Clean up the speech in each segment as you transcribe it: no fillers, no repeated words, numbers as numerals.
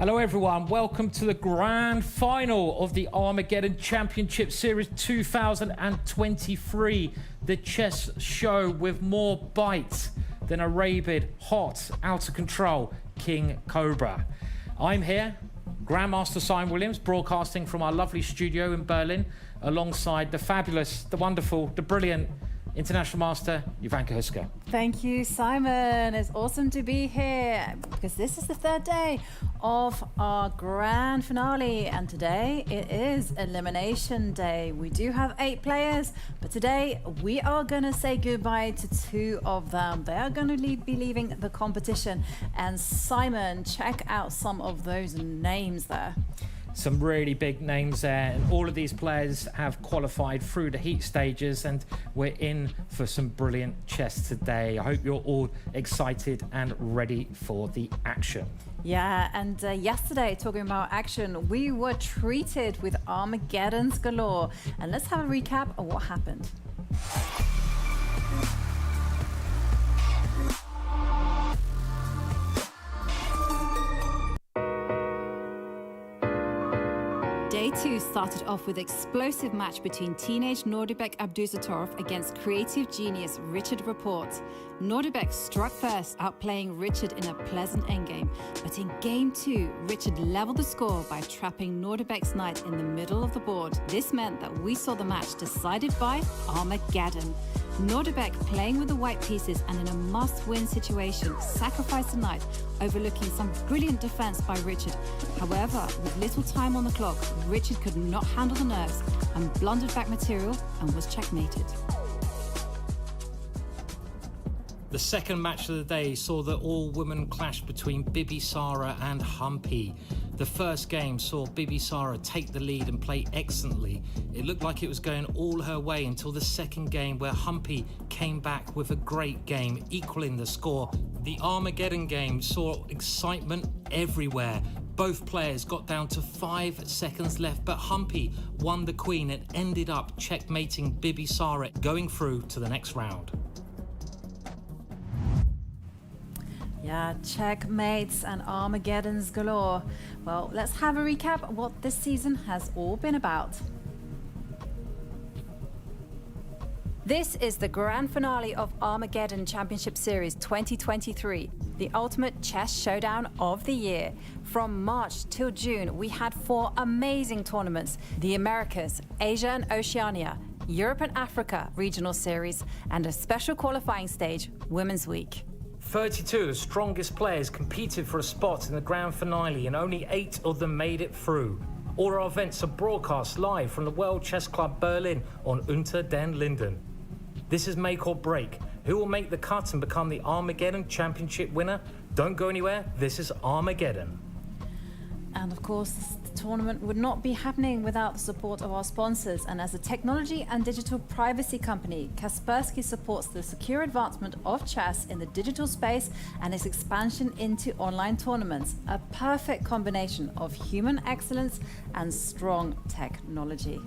Hello everyone, welcome to the grand final of the Armageddon Championship Series 2023. The chess show with more bites than a rabid, hot, out of control King Cobra. I'm here, Grandmaster Simon Williams, broadcasting from our lovely studio in Berlin, alongside the fabulous, the wonderful, the brilliant International Master, Jovanka Houska. Thank you, Simon. It's awesome to be here because this is the third day of our grand finale, and today it is elimination day. We do have 8 players, but today we are going to say goodbye to 2 of them. They are going to be leaving the competition, and Simon, check out some of those names there. Some really big names there, and all of these players have qualified through the heat stages, and we're in for some brilliant chess today. I hope you're all excited and ready for the action. Yeah, and yesterday, talking about action, we were treated with Armageddons galore. And let's have a recap of what happened. Day 2 started off with an explosive match between teenage Nodirbek Abdusattorov against creative genius Richard Rapport. Nodirbek struck first, outplaying Richard in a pleasant endgame. But in Game 2, Richard leveled the score by trapping Nordirbek's knight in the middle of the board. This meant that we saw the match decided by Armageddon. Nodirbek, playing with the white pieces and in a must-win situation, sacrificed the knight, overlooking some brilliant defense by Richard. However, with little time on the clock, Richard could not handle the nerves and blundered back material and was checkmated. The second match of the day saw the all-women clash between Bibisara and Humpy. The first game saw Bibisara take the lead and play excellently. It looked like it was going all her way until the second game, where Humpy came back with a great game, equaling the score. The Armageddon game saw excitement everywhere. Both players got down to 5 seconds left, but Humpy won the queen and ended up checkmating Bibisara, going through to the next round. Yeah, checkmates and Armageddons galore. Well, let's have a recap of what this season has all been about. This is the grand finale of Armageddon Championship Series 2023, the ultimate chess showdown of the year. From March till June, we had 4 amazing tournaments: the Americas, Asia and Oceania, Europe and Africa regional series, and a special qualifying stage, Women's Week. 32 of the strongest players competed for a spot in the grand finale, and only 8 of them made it through. All our events are broadcast live from the World Chess Club Berlin on Unter den Linden. This is make or break. Who will make the cut and become the Armageddon Championship winner? Don't go anywhere, this is Armageddon. And of course, the tournament would not be happening without the support of our sponsors. And as a technology and digital privacy company, Kaspersky supports the secure advancement of chess in the digital space and its expansion into online tournaments. A perfect combination of human excellence and strong technology.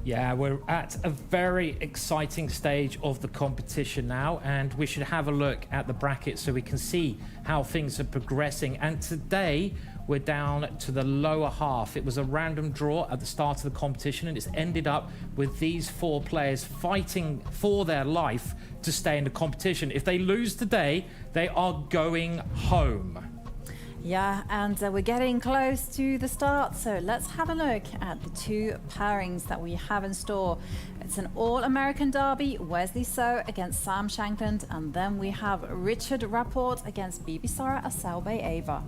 Yeah, we're at a very exciting stage of the competition now, and we should have a look at the bracket so we can see how things are progressing. And today we're down to the lower half. It was a random draw at the start of the competition, and it's ended up with these 4 players fighting for their life to stay in the competition. If they lose today, they are going home. Yeah, and we're getting close to the start, so let's have a look at the 2 pairings that we have in store. It's an all-American derby, Wesley So against Sam Shankland, and then we have Richard Rapport against Bibisara Assaubayeva.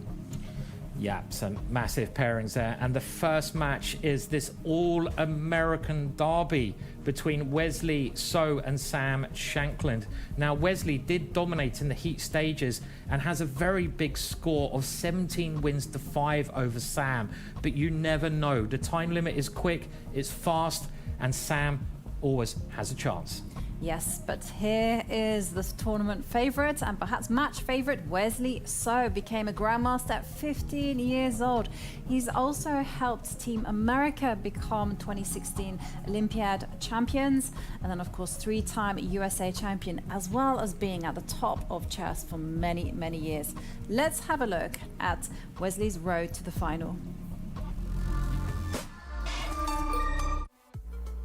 Yeah, some massive pairings there. And the first match is this all-American derby between Wesley So and Sam Shankland. Now, Wesley did dominate in the heat stages and has a very big score of 17 wins to 5 over Sam. But you never know. The time limit is quick, it's fast, and Sam always has a chance. Yes, but here is the tournament favourite and perhaps match favourite. Wesley So became a Grandmaster at 15 years old. He's also helped Team America become 2016 Olympiad champions, and then of course 3-time USA champion, as well as being at the top of chess for many, many years. Let's have a look at Wesley's road to the final.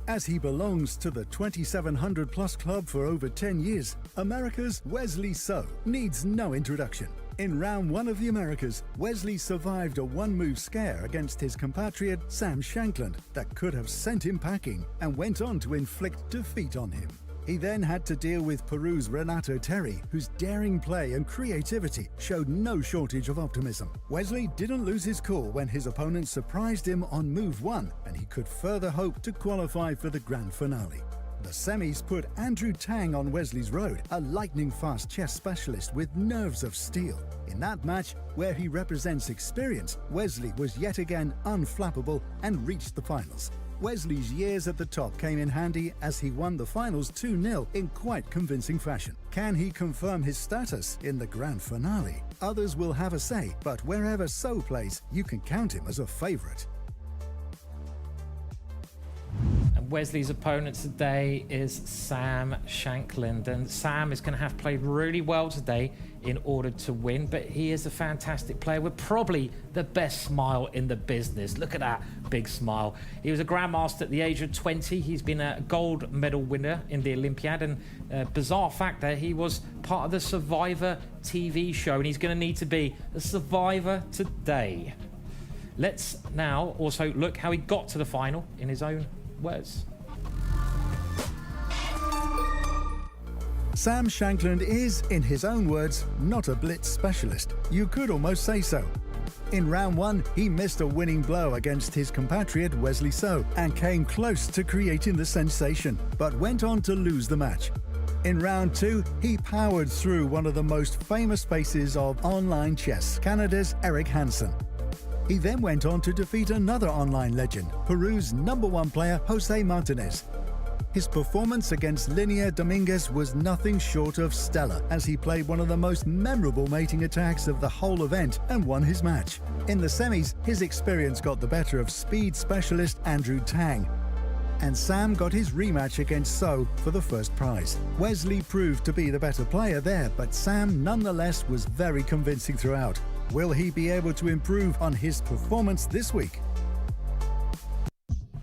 As he belongs to the 2700 plus club for over 10 years, America's Wesley So needs no introduction. In round 1 of the Americas, Wesley survived a one-move scare against his compatriot Sam Shankland that could have sent him packing, and went on to inflict defeat on him. He then had to deal with Peru's Renato Terry, whose daring play and creativity showed no shortage of optimism. Wesley didn't lose his cool when his opponent surprised him on move 1, and he could further hope to qualify for the grand finale. The semis put Andrew Tang on Wesley's road, a lightning-fast chess specialist with nerves of steel. In that match, where he represents experience, Wesley was yet again unflappable and reached the finals. Wesley's years at the top came in handy as he won the finals 2-0 in quite convincing fashion. Can he confirm his status in the grand finale? Others will have a say, but wherever So plays, you can count him as a favourite. And Wesley's opponent today is Sam Shankland, and Sam is going to have played really well today in order to win, but he is a fantastic player with probably the best smile in the business. Look at that big smile. He was a Grandmaster at the age of 20. He's been a gold medal winner in the Olympiad, and bizarre fact there, he was part of the Survivor TV show, and he's going to need to be a survivor today. Let's now also look how he got to the final in his own words. Sam Shankland is, in his own words, not a blitz specialist. You could almost say so. In round 1, he missed a winning blow against his compatriot Wesley So and came close to creating the sensation, but went on to lose the match. In round 2, he powered through one of the most famous faces of online chess, Canada's Eric Hansen. He then went on to defeat another online legend, Peru's #1 player Jose Martinez. His performance against Linnea Dominguez was nothing short of stellar, as he played one of the most memorable mating attacks of the whole event and won his match. In the semis, his experience got the better of speed specialist Andrew Tang, and Sam got his rematch against So for the first prize. Wesley proved to be the better player there, but Sam nonetheless was very convincing throughout. Will he be able to improve on his performance this week?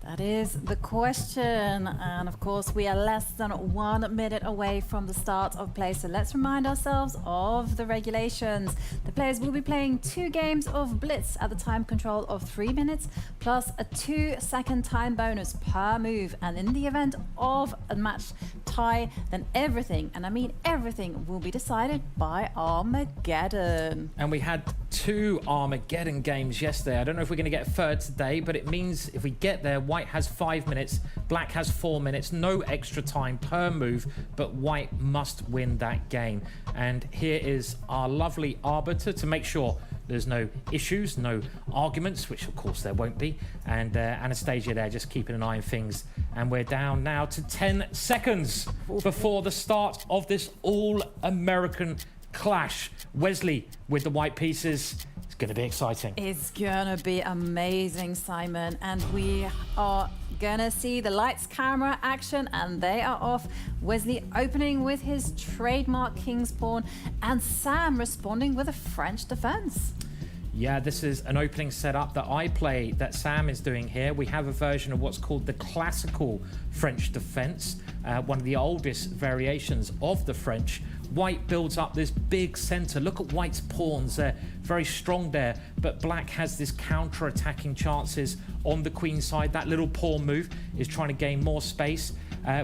That is the question, and of course we are less than 1 minute away from the start of play, so let's remind ourselves of the regulations. The players will be playing 2 games of blitz at the time control of 3 minutes plus a 2-second time bonus per move, and in the event of a match tie, then everything, and I mean everything, will be decided by Armageddon. And we had 2 Armageddon games yesterday. I don't know if we're going to get a third today, but it means if we get there, White has 5 minutes, Black has 4 minutes, no extra time per move, but White must win that game. And here is our lovely arbiter to make sure there's no issues, no arguments, which of course there won't be. And Anastasia there just keeping an eye on things. And we're down now to 10 seconds before the start of this all-American clash. Wesley with the white pieces. It's going to be exciting. It's going to be amazing, Simon. And we are going to see the lights, camera, action, and they are off. Wesley opening with his trademark King's Pawn, and Sam responding with a French defense. Yeah, this is an opening setup that I play that Sam is doing here. We have a version of what's called the classical French defense, one of the oldest variations of the French. White builds up this big center. Look at White's pawns, they're very strong there, but Black has this counter-attacking chances on the queen side. That little pawn move is trying to gain more space.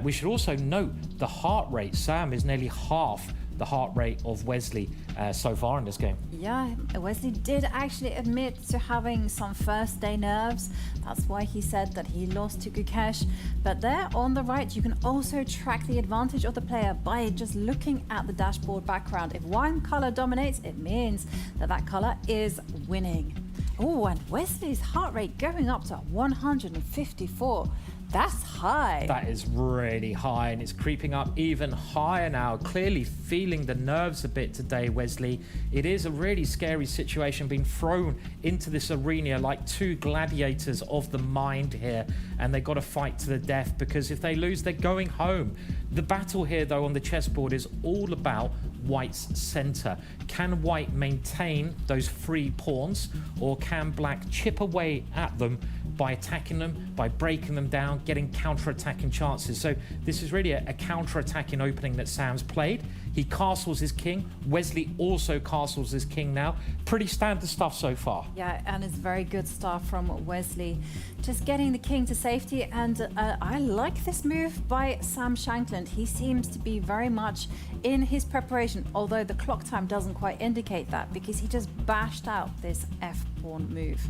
We should also note the heart rate. Sam is nearly half the heart rate of Wesley so far in this game. Yeah, Wesley did actually admit to having some first day nerves. That's why he said that he lost to Gukesh. But there on the right, you can also track the advantage of the player by just looking at the dashboard background. If one color dominates, it means that that color is winning. Oh, and Wesley's heart rate going up to 154. That's high. That is really high, and it's creeping up even higher now. Clearly feeling the nerves a bit today, Wesley. It is a really scary situation, being thrown into this arena like two gladiators of the mind here, and they've got to fight to the death, because if they lose, they're going home. The battle here, though, on the chessboard is all about White's center. Can White maintain those free pawns, or can Black chip away at them by attacking them, by breaking them down, getting counter-attacking chances? So this is really a counter-attacking opening that Sam's played. He castles his king. Wesley also castles his king now. Pretty standard stuff so far. Yeah, and it's very good stuff from Wesley. Just getting the king to safety, and I like this move by Sam Shankland. He seems to be very much in his preparation, although the clock time doesn't quite indicate that, because he just bashed out this F-pawn move.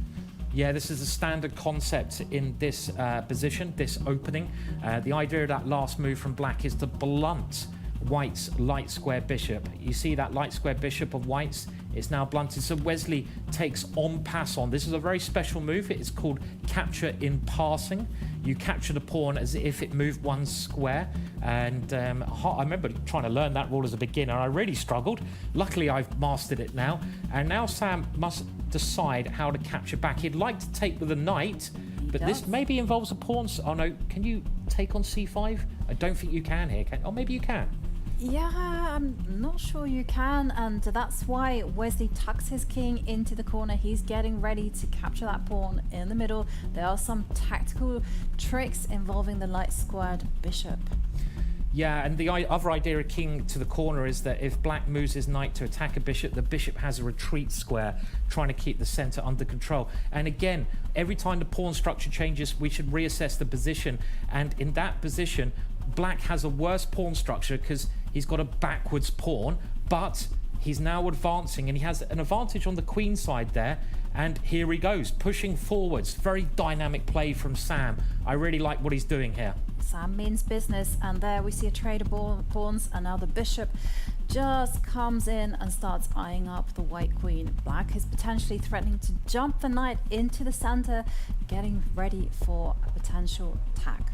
Yeah, this is a standard concept in this position, this opening. The idea of that last move from Black is to blunt White's light square bishop. You see that light square bishop of White's? It's now blunted. So Wesley takes en passant. This is a very special move. It is called capture in passing. You capture the pawn as if it moved one square. And I remember trying to learn that rule as a beginner. I really struggled. Luckily, I've mastered it now. And now Sam must decide how to capture back. He'd like to take with a knight, but this maybe involves a pawn. Oh no, can you take on c5? I don't think you can here. Oh, maybe you can. Yeah, I'm not sure you can, and that's why Wesley tucks his king into the corner. He's getting ready to capture that pawn in the middle. There are some tactical tricks involving the light squared bishop. Yeah, and the other idea of king to the corner is that if Black moves his knight to attack a bishop, the bishop has a retreat square, trying to keep the center under control. And again, every time the pawn structure changes, we should reassess the position. And in that position, Black has a worse pawn structure because he's got a backwards pawn, but he's now advancing, and he has an advantage on the queen side there. And here he goes, pushing forwards. Very dynamic play from Sam. I really like what he's doing here. Sam means business, and there we see a trade of pawns, and now the bishop just comes in and starts eyeing up the white queen. Black is potentially threatening to jump the knight into the center, getting ready for a potential attack.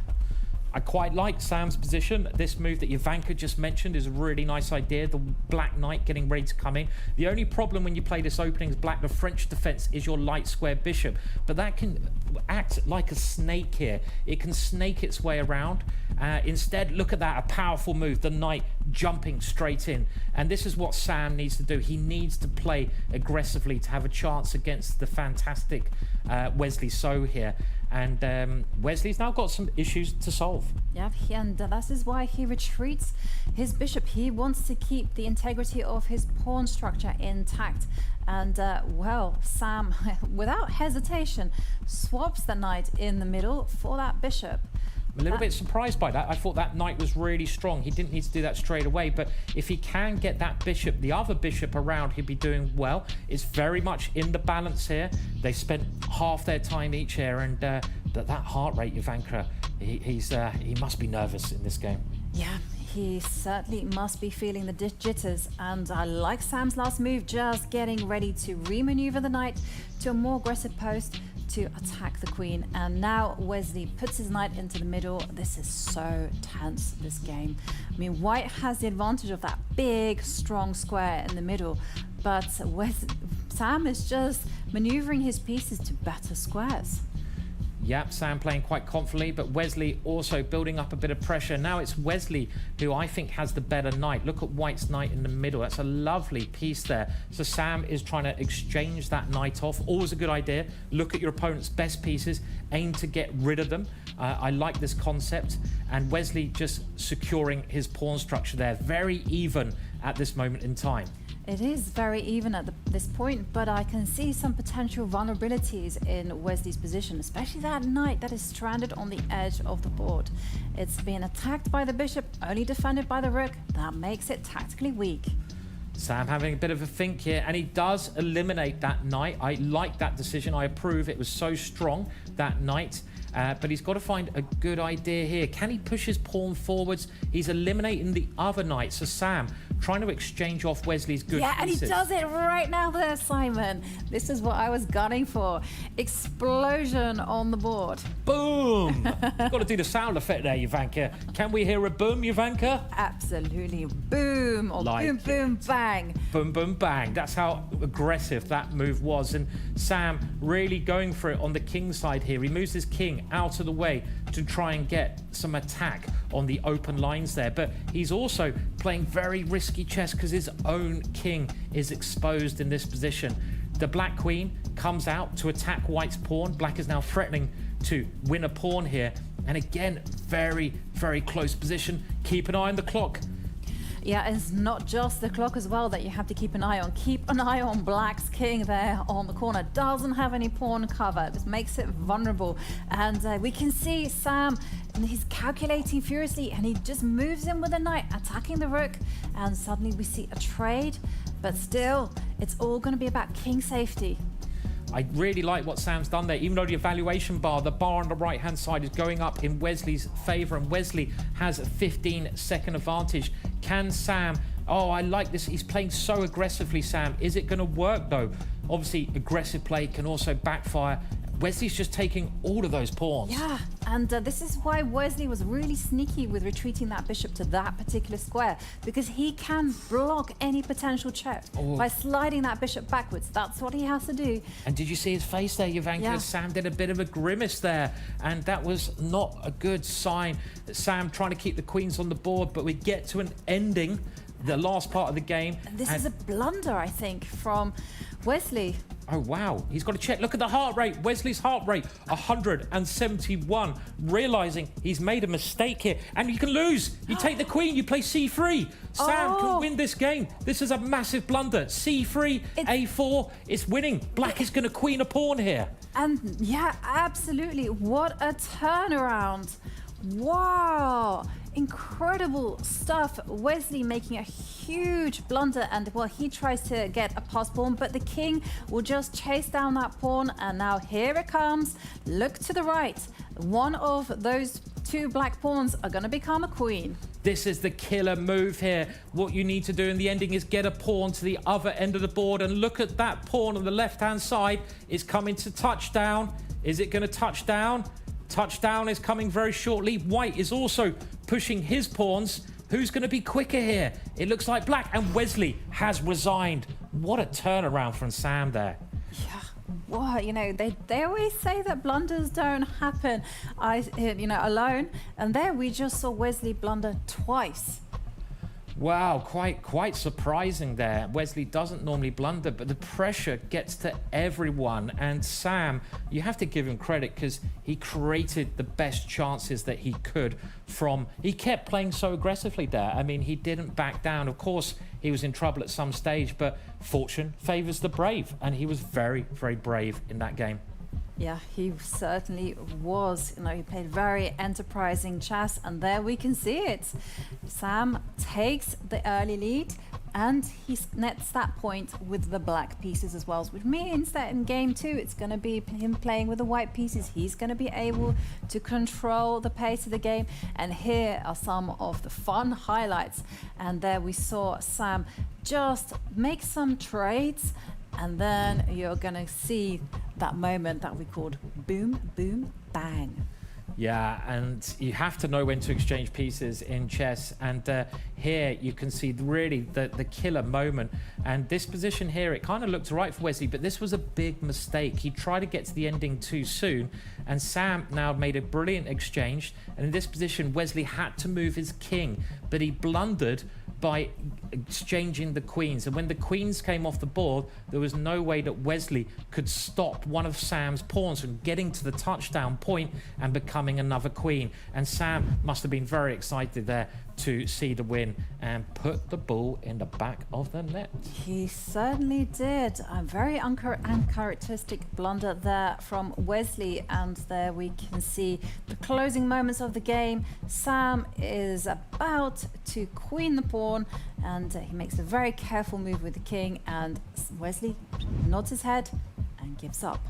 I quite like Sam's position. This move that Jovanka just mentioned is a really nice idea. The Black Knight getting ready to come in. The only problem when you play this opening is Black, the French defense is your light square bishop. But that can act like a snake here. It can snake its way around. Instead, look at that, a powerful move. The knight jumping straight in. And this is what Sam needs to do. He needs to play aggressively to have a chance against the fantastic Wesley So here. And Wesley's now got some issues to solve. Yeah, and that is why he retreats his bishop. He wants to keep the integrity of his pawn structure intact. And well, Sam, without hesitation, swaps the knight in the middle for that bishop. I'm a little bit surprised by that. I thought that knight was really strong. He didn't need to do that straight away, but if he can get that bishop, the other bishop around, he'd be doing well. It's very much in the balance here. They spent half their time each here, and that heart rate, Jovanka, he must be nervous in this game. Yeah, he certainly must be feeling the jitters, and I like Sam's last move, just getting ready to remaneuver the knight to a more aggressive post to attack the queen. And now Wesley puts his knight into the middle. This is so tense, this game. I mean, White has the advantage of that big, strong square in the middle, but Sam is just maneuvering his pieces to better squares. Yep, Sam playing quite confidently, but Wesley also building up a bit of pressure. Now it's Wesley who I think has the better knight. Look at White's knight in the middle. That's a lovely piece there. So Sam is trying to exchange that knight off. Always a good idea. Look at your opponent's best pieces. Aim to get rid of them. I like this concept. And Wesley just securing his pawn structure there. Very even at this moment in time. It is very even at this point, but I can see some potential vulnerabilities in Wesley's position, especially that knight that is stranded on the edge of the board. It's being attacked by the bishop, only defended by the rook. That makes it tactically weak. Sam having a bit of a think here, and he does eliminate that knight. I like that decision. I approve. It was so strong, that knight. but he's got to find a good idea here. Can he push his pawn forwards? He's eliminating the other knight. So Sam trying to exchange off Wesley's good pieces. And he does it right now there, Simon. This is what I was gunning for. Explosion on the board. Boom! You've got to do the sound effect there, Jovanka. Can we hear a boom, Jovanka? Absolutely. Boom, or Like boom, boom, bang. Boom, boom, bang. That's how aggressive that move was. And Sam really going for it on the king side here. He moves his king out of the way to try and get some attack on the open lines there. But he's also playing very risky chess because his own king is exposed in this position. The black queen comes out to attack white's pawn. Black is now threatening to win a pawn here. And again, very, very close position. Keep an eye on the clock. Yeah, it's not just the clock as well that you have to keep an eye on. Keep an eye on Black's king there on the corner. Doesn't have any pawn cover. This makes it vulnerable. And we can see Sam, and he's calculating furiously, and he just moves in with the knight, attacking the rook. And suddenly we see a trade. But still, it's all going to be about king safety. I really like what Sam's done there, even though the evaluation bar, the bar on the right-hand side is going up in Wesley's favour, and Wesley has a 15-second advantage. Can Sam... Oh, I like this. He's playing so aggressively, Sam. Is it going to work, though? Obviously, aggressive play can also backfire. Wesley's just taking all of those pawns. Yeah, and this is why Wesley was really sneaky with retreating that bishop to that particular square, because he can block any potential check by sliding that bishop backwards. That's what he has to do. And did you see his face there, Jovanka? Yeah. Sam did a bit of a grimace there, and that was not a good sign. Sam trying to keep the queens on the board, but we get to an ending, the last part of the game. And this is a blunder, I think, from Wesley. Oh, wow. He's got to check. Look at the heart rate. Wesley's heart rate, 171. Realising he's made a mistake here. And you can lose. You take the queen. You play c3. Sam can win this game. This is a massive blunder. c3, a4. It's winning. Black is going to queen a pawn here. And yeah, absolutely. What a turnaround. Wow. Incredible stuff. Wesley making a huge blunder, and well, he tries to get a pass pawn, but the king will just chase down that pawn. And now here it comes. Look to the right. One of those two black pawns are going to become a queen. This is the killer move here. What you need to do in the ending is get a pawn to the other end of the board, and look at that pawn on the left-hand side. It's coming to touchdown. Is it going to touch down? Touchdown is coming very shortly. White is also pushing his pawns. Who's going to be quicker here? It looks like Black, and Wesley has resigned. What a turnaround from Sam there. Yeah, well, you know, they always say that blunders don't happen, alone. And there we just saw Wesley blunder twice. Wow, quite surprising there. Wesley doesn't normally blunder, but the pressure gets to everyone. And Sam, you have to give him credit because he created the best chances that he could from... He kept playing so aggressively there. I mean, he didn't back down. Of course, he was in trouble at some stage, but fortune favours the brave. And he was very, very brave in that game. Yeah, he certainly was. You know, he played very enterprising chess, and there we can see it. Sam takes the early lead, and he nets that point with the black pieces as well, which means that in game two, it's going to be him playing with the white pieces. He's going to be able to control the pace of the game. And here are some of the fun highlights. And there we saw Sam just make some trades, and then you're going to see that moment that we called boom, boom, bang. Yeah, and you have to know when to exchange pieces in chess. And here you can see really the killer moment. And this position here, it kind of looked right for Wesley, but this was a big mistake. He tried to get to the ending too soon, and Sam now made a brilliant exchange. And in this position, Wesley had to move his king, but he blundered by exchanging the queens. And when the queens came off the board, there was no way that Wesley could stop one of Sam's pawns from getting to the touchdown point and becoming another queen. And Sam must have been very excited there to see the win and put the ball in the back of the net. He certainly did. A very uncharacteristic blunder there from Wesley. And there we can see the closing moments of the game. Sam is about to queen the pawn, and he makes a very careful move with the king, and Wesley nods his head and gives up.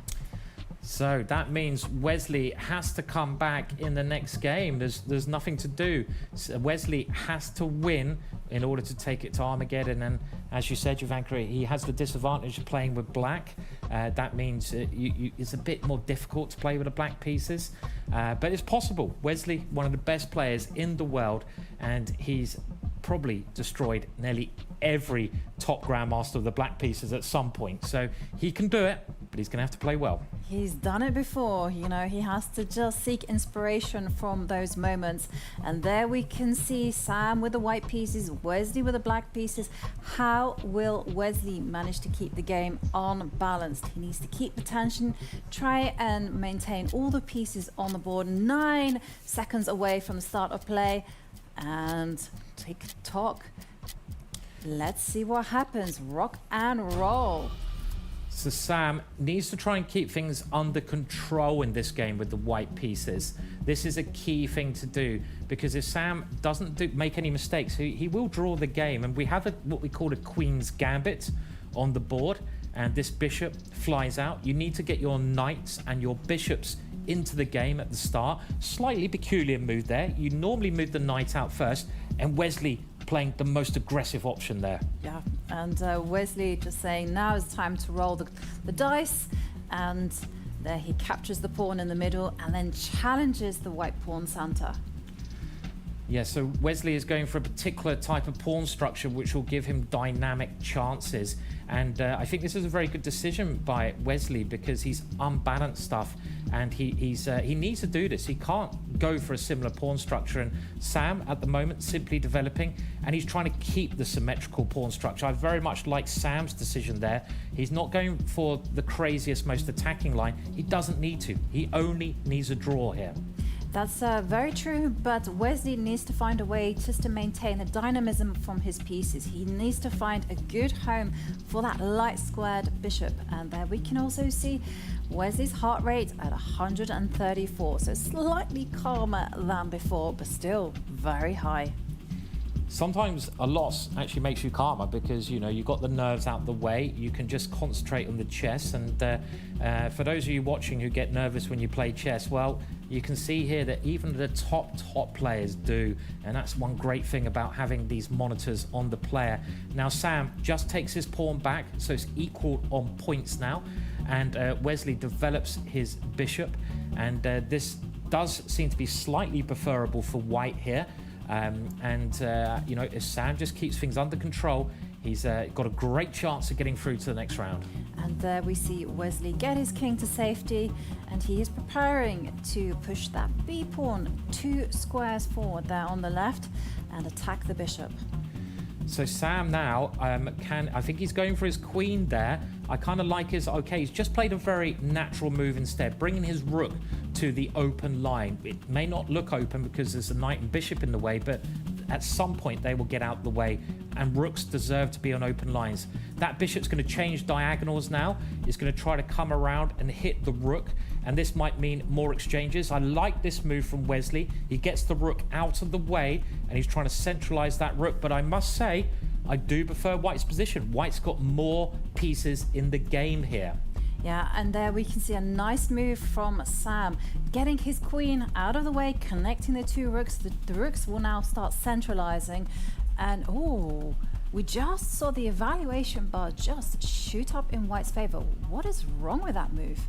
So that means Wesley has to come back in the next game. There's nothing to do. So Wesley has to win in order to take it to Armageddon. And as you said, Jovanka, he has the disadvantage of playing with black. That means it's a bit more difficult to play with the black pieces. But it's possible. Wesley, one of the best players in the world, and he's probably destroyed nearly every top grandmaster of the black pieces at some point. So he can do it, but he's going to have to play well. He's done it before, you know, he has to just seek inspiration from those moments. And there we can see Sam with the white pieces, Wesley with the black pieces. How will Wesley manage to keep the game unbalanced? He needs to keep the tension, try and maintain all the pieces on the board. 9 seconds away from the start of play. And tick-tock. Let's see what happens. Rock and roll. So Sam needs to try and keep things under control in this game with the white pieces. This is a key thing to do, because if Sam doesn't make any mistakes, he will draw the game. And we have what we call a Queen's Gambit on the board, and this bishop flies out. You need to get your knights and your bishops into the game at the start. Slightly peculiar move there. You normally move the knight out first, and Wesley playing the most aggressive option there. Yeah, and Wesley just saying now is time to roll the dice, and there he captures the pawn in the middle and then challenges the white pawn center. Yeah, so Wesley is going for a particular type of pawn structure which will give him dynamic chances. And I think this is a very good decision by Wesley, because he's unbalanced stuff, and he needs to do this. He can't go for a similar pawn structure. And Sam, at the moment, simply developing, and he's trying to keep the symmetrical pawn structure. I very much like Sam's decision there. He's not going for the craziest, most attacking line. He doesn't need to. He only needs a draw here. That's very true, but Wesley needs to find a way just to maintain the dynamism from his pieces. He needs to find a good home for that light squared bishop. And there we can also see Wesley's heart rate at 134, so slightly calmer than before, but still very high. Sometimes a loss actually makes you calmer, because you know you've got the nerves out the way. You can just concentrate on the chess. And for those of you watching who get nervous when you play chess, well, you can see here that even the top players do, and that's one great thing about having these monitors on the player. Now Sam just takes his pawn back, so it's equal on points now, and Wesley develops his bishop, and this does seem to be slightly preferable for white here. You know, if Sam just keeps things under control, he's got a great chance of getting through to the next round. And there we see Wesley get his king to safety, and he is preparing to push that b pawn 2 squares forward there on the left and attack the bishop. So Sam now I think he's going for his queen there. I kind of like his, okay, he's just played a very natural move instead, bringing his rook to the open line. It may not look open because there's a knight and bishop in the way, but at some point they will get out the way, and rooks deserve to be on open lines. That bishop's going to change diagonals now. It's going to try to come around and hit the rook, and this might mean more exchanges. I like this move from Wesley. He gets the rook out of the way, and he's trying to centralize that rook, but I must say, I do prefer White's position. White's got more pieces in the game here. Yeah, and there we can see a nice move from Sam, getting his queen out of the way, connecting the 2 rooks. The rooks will now start centralizing, and oh, we just saw the evaluation bar just shoot up in White's favor. What is wrong with that move?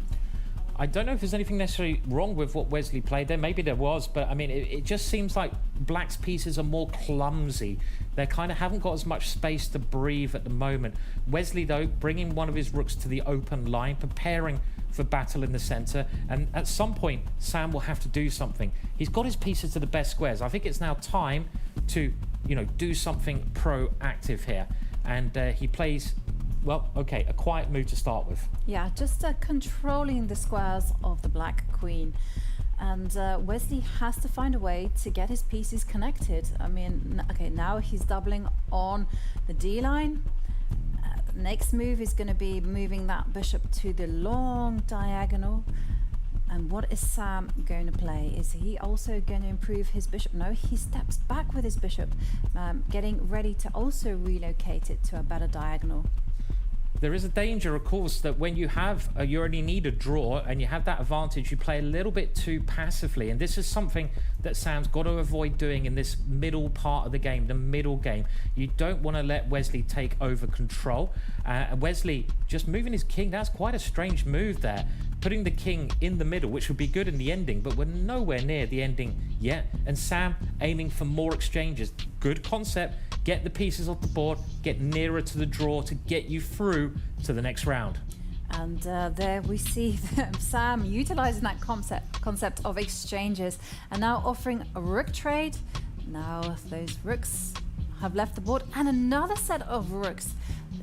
I don't know if there's anything necessarily wrong with what Wesley played there. Maybe there was, but I mean, it just seems like Black's pieces are more clumsy. They kind of haven't got as much space to breathe at the moment. Wesley, though, bringing one of his rooks to the open line, preparing for battle in the center, and at some point, Sam will have to do something. He's got his pieces to the best squares. I think it's now time to, you know, do something proactive here. And he plays, well, okay, a quiet move to start with. Yeah, just controlling the squares of the black queen. And Wesley has to find a way to get his pieces connected. I mean, okay, now he's doubling on the D line. Next move is going to be moving that bishop to the long diagonal. And what is Sam going to play? Is he also going to improve his bishop? No, he steps back with his bishop, getting ready to also relocate it to a better diagonal. there is a danger, of course, that when you have, you only need a draw and you have that advantage, you play a little bit too passively. And this is something that Sam's got to avoid doing in this middle part of the game, the middle game. You don't want to let Wesley take over control. Wesley just moving his king, that's quite a strange move there. Putting the king in the middle, which would be good in the ending, but we're nowhere near the ending yet. And Sam aiming for more exchanges. Good concept. Get the pieces off the board, get nearer to the draw to get you through to the next round. And there we see Sam utilizing that concept of exchanges and now offering a rook trade. Now those rooks have left the board and another set of rooks.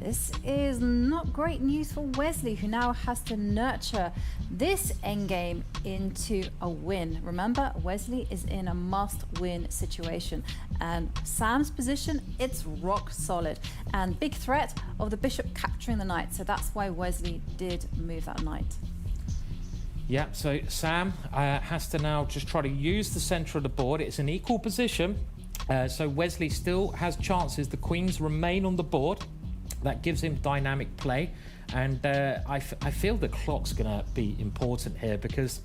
This is not great news for Wesley, who now has to nurture this endgame into a win. Remember, Wesley is in a must-win situation, and Sam's position, it's rock solid. And big threat of the bishop capturing the knight, so that's why Wesley did move that knight. Yeah, so Sam has to now just try to use the center of the board. It's an equal position, so Wesley still has chances. The queens remain on the board. That gives him dynamic play, and I feel the clock's going to be important here because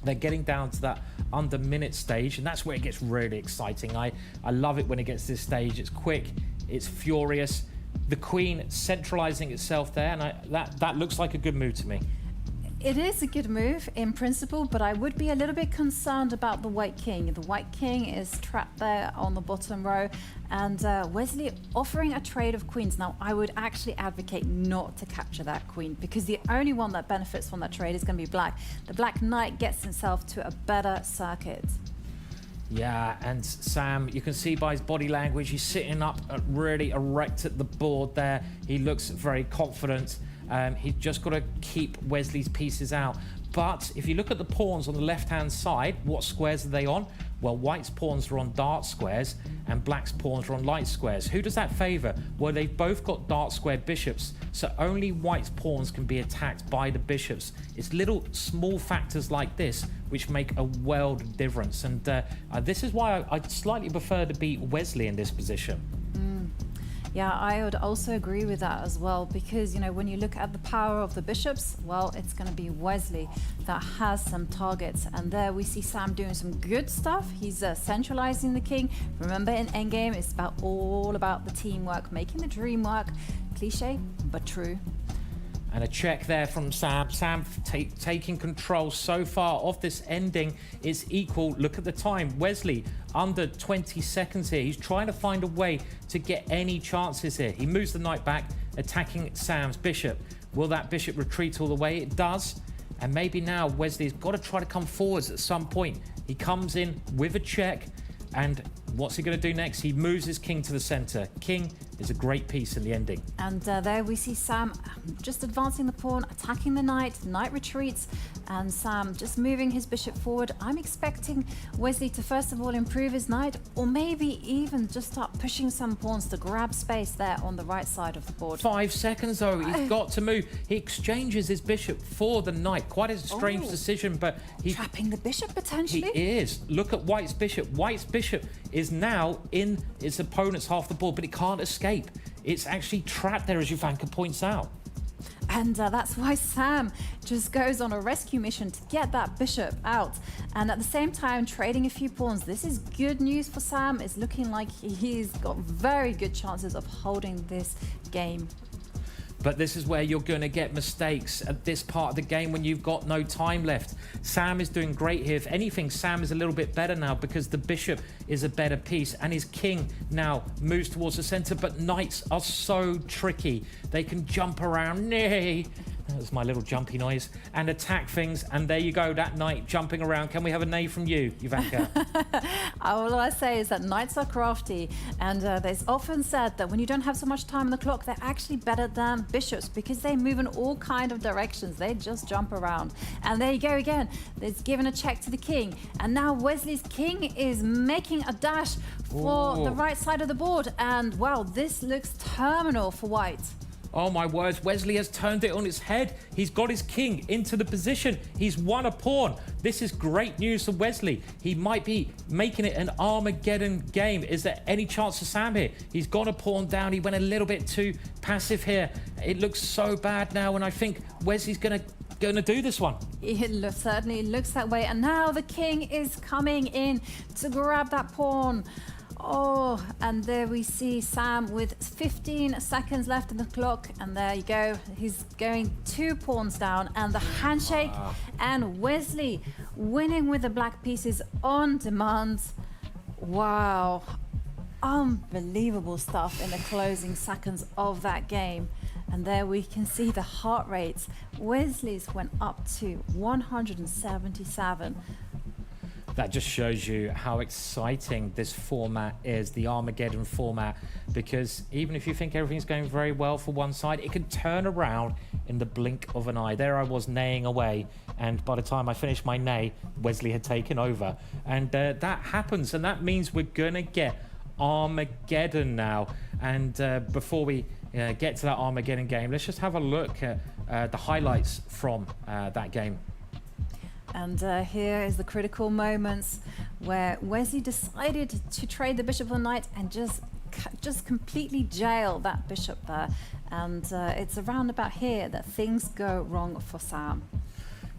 they're getting down to that under minute stage, and that's where it gets really exciting. I love it when it gets to this stage. It's quick, it's furious. The queen centralizing itself there, and that looks like a good move to me. It is a good move in principle, but I would be a little bit concerned about the white king. The white king is trapped there on the bottom row, and Wesley offering a trade of queens. Now, I would actually advocate not to capture that queen because the only one that benefits from that trade is going to be black. The black knight gets himself to a better circuit. Yeah, and Sam, you can see by his body language, he's sitting up really erect at the board there. He looks very confident. He's just got to keep Wesley's pieces out. But if you look at the pawns on the left-hand side, what squares are they on? Well, white's pawns are on dark squares and black's pawns are on light squares. Who does that favour? Well, they've both got dark squared bishops, so only white's pawns can be attacked by the bishops. It's little small factors like this which make a world of difference, and this is why I'd slightly prefer to beat Wesley in this position. Yeah, I would also agree with that as well, because, you know, when you look at the power of the bishops, well, it's going to be Wesley that has some targets. And there we see Sam doing some good stuff. He's centralizing the king. Remember, in endgame, it's all about the teamwork, making the dream work. Cliche, but true. And a check there from Sam. Sam taking control so far of this ending is equal. Look at the time. Wesley under 20 seconds here. He's trying to find a way to get any chances here. He moves the knight back, attacking Sam's bishop. Will that bishop retreat all the way? It does. And maybe now Wesley's got to try to come forwards at some point. He comes in with a check. And what's he going to do next? He moves his king to the center. King is a great piece in the ending. And there we see Sam just advancing the pawn, attacking the knight. Knight retreats, and Sam just moving his bishop forward. I'm expecting Wesley to first of all improve his knight, or maybe even just start pushing some pawns to grab space there on the right side of the board. 5 seconds though, he's got to move. He exchanges his bishop for the knight. Quite a strange decision, but he's trapping the bishop potentially. He is. Look at White's bishop. White's bishop is now in its opponent's half the board, but it can't escape. It's actually trapped there, as Jovanka points out. And that's why Sam just goes on a rescue mission to get that bishop out. And at the same time, trading a few pawns. This is good news for Sam. It's looking like he's got very good chances of holding this game. But this is where you're going to get mistakes at this part of the game when you've got no time left. Sam is doing great here. If anything, Sam is a little bit better now because the bishop is a better piece and his king now moves towards the center. But knights are so tricky. They can jump around. Nay. That was my little jumpy noise. And attack things. And there you go, that knight jumping around. Can we have a nay from you, Jovanka? All I say is that knights are crafty. And it's often said that when you don't have so much time on the clock, they're actually better than bishops because they move in all kind of directions. They just jump around. And there you go again. It's given a check to the king. And now Wesley's king is making a dash for the right side of the board. And, well, this looks terminal for white. Oh my words, Wesley has turned it on its head. He's got his king into the position. He's won a pawn. This is great news for Wesley. He might be making it an Armageddon game. Is there any chance for Sam here? He's got a pawn down. He went a little bit too passive here. It looks so bad now, and I think Wesley's gonna do this one. It certainly looks that way. And now the king is coming in to grab that pawn. Oh, and there we see Sam with 15 seconds left in the clock. And there you go. He's going 2 pawns down, and the handshake. And Wesley winning with the black pieces on demand. Wow. Unbelievable stuff in the closing seconds of that game. And there we can see the heart rates. Wesley's went up to 177. That just shows you how exciting this format is, the Armageddon format, because even if you think everything's going very well for one side, it can turn around in the blink of an eye. There I was neighing away, and by the time I finished my neigh, Wesley had taken over. And that happens, and that means we're going to get Armageddon now. And before we get to that Armageddon game, let's just have a look at the highlights from that game. And here is the critical moments where Wesley decided to trade the bishop for the knight and just completely jail that bishop there. And it's around about here that things go wrong for Sam.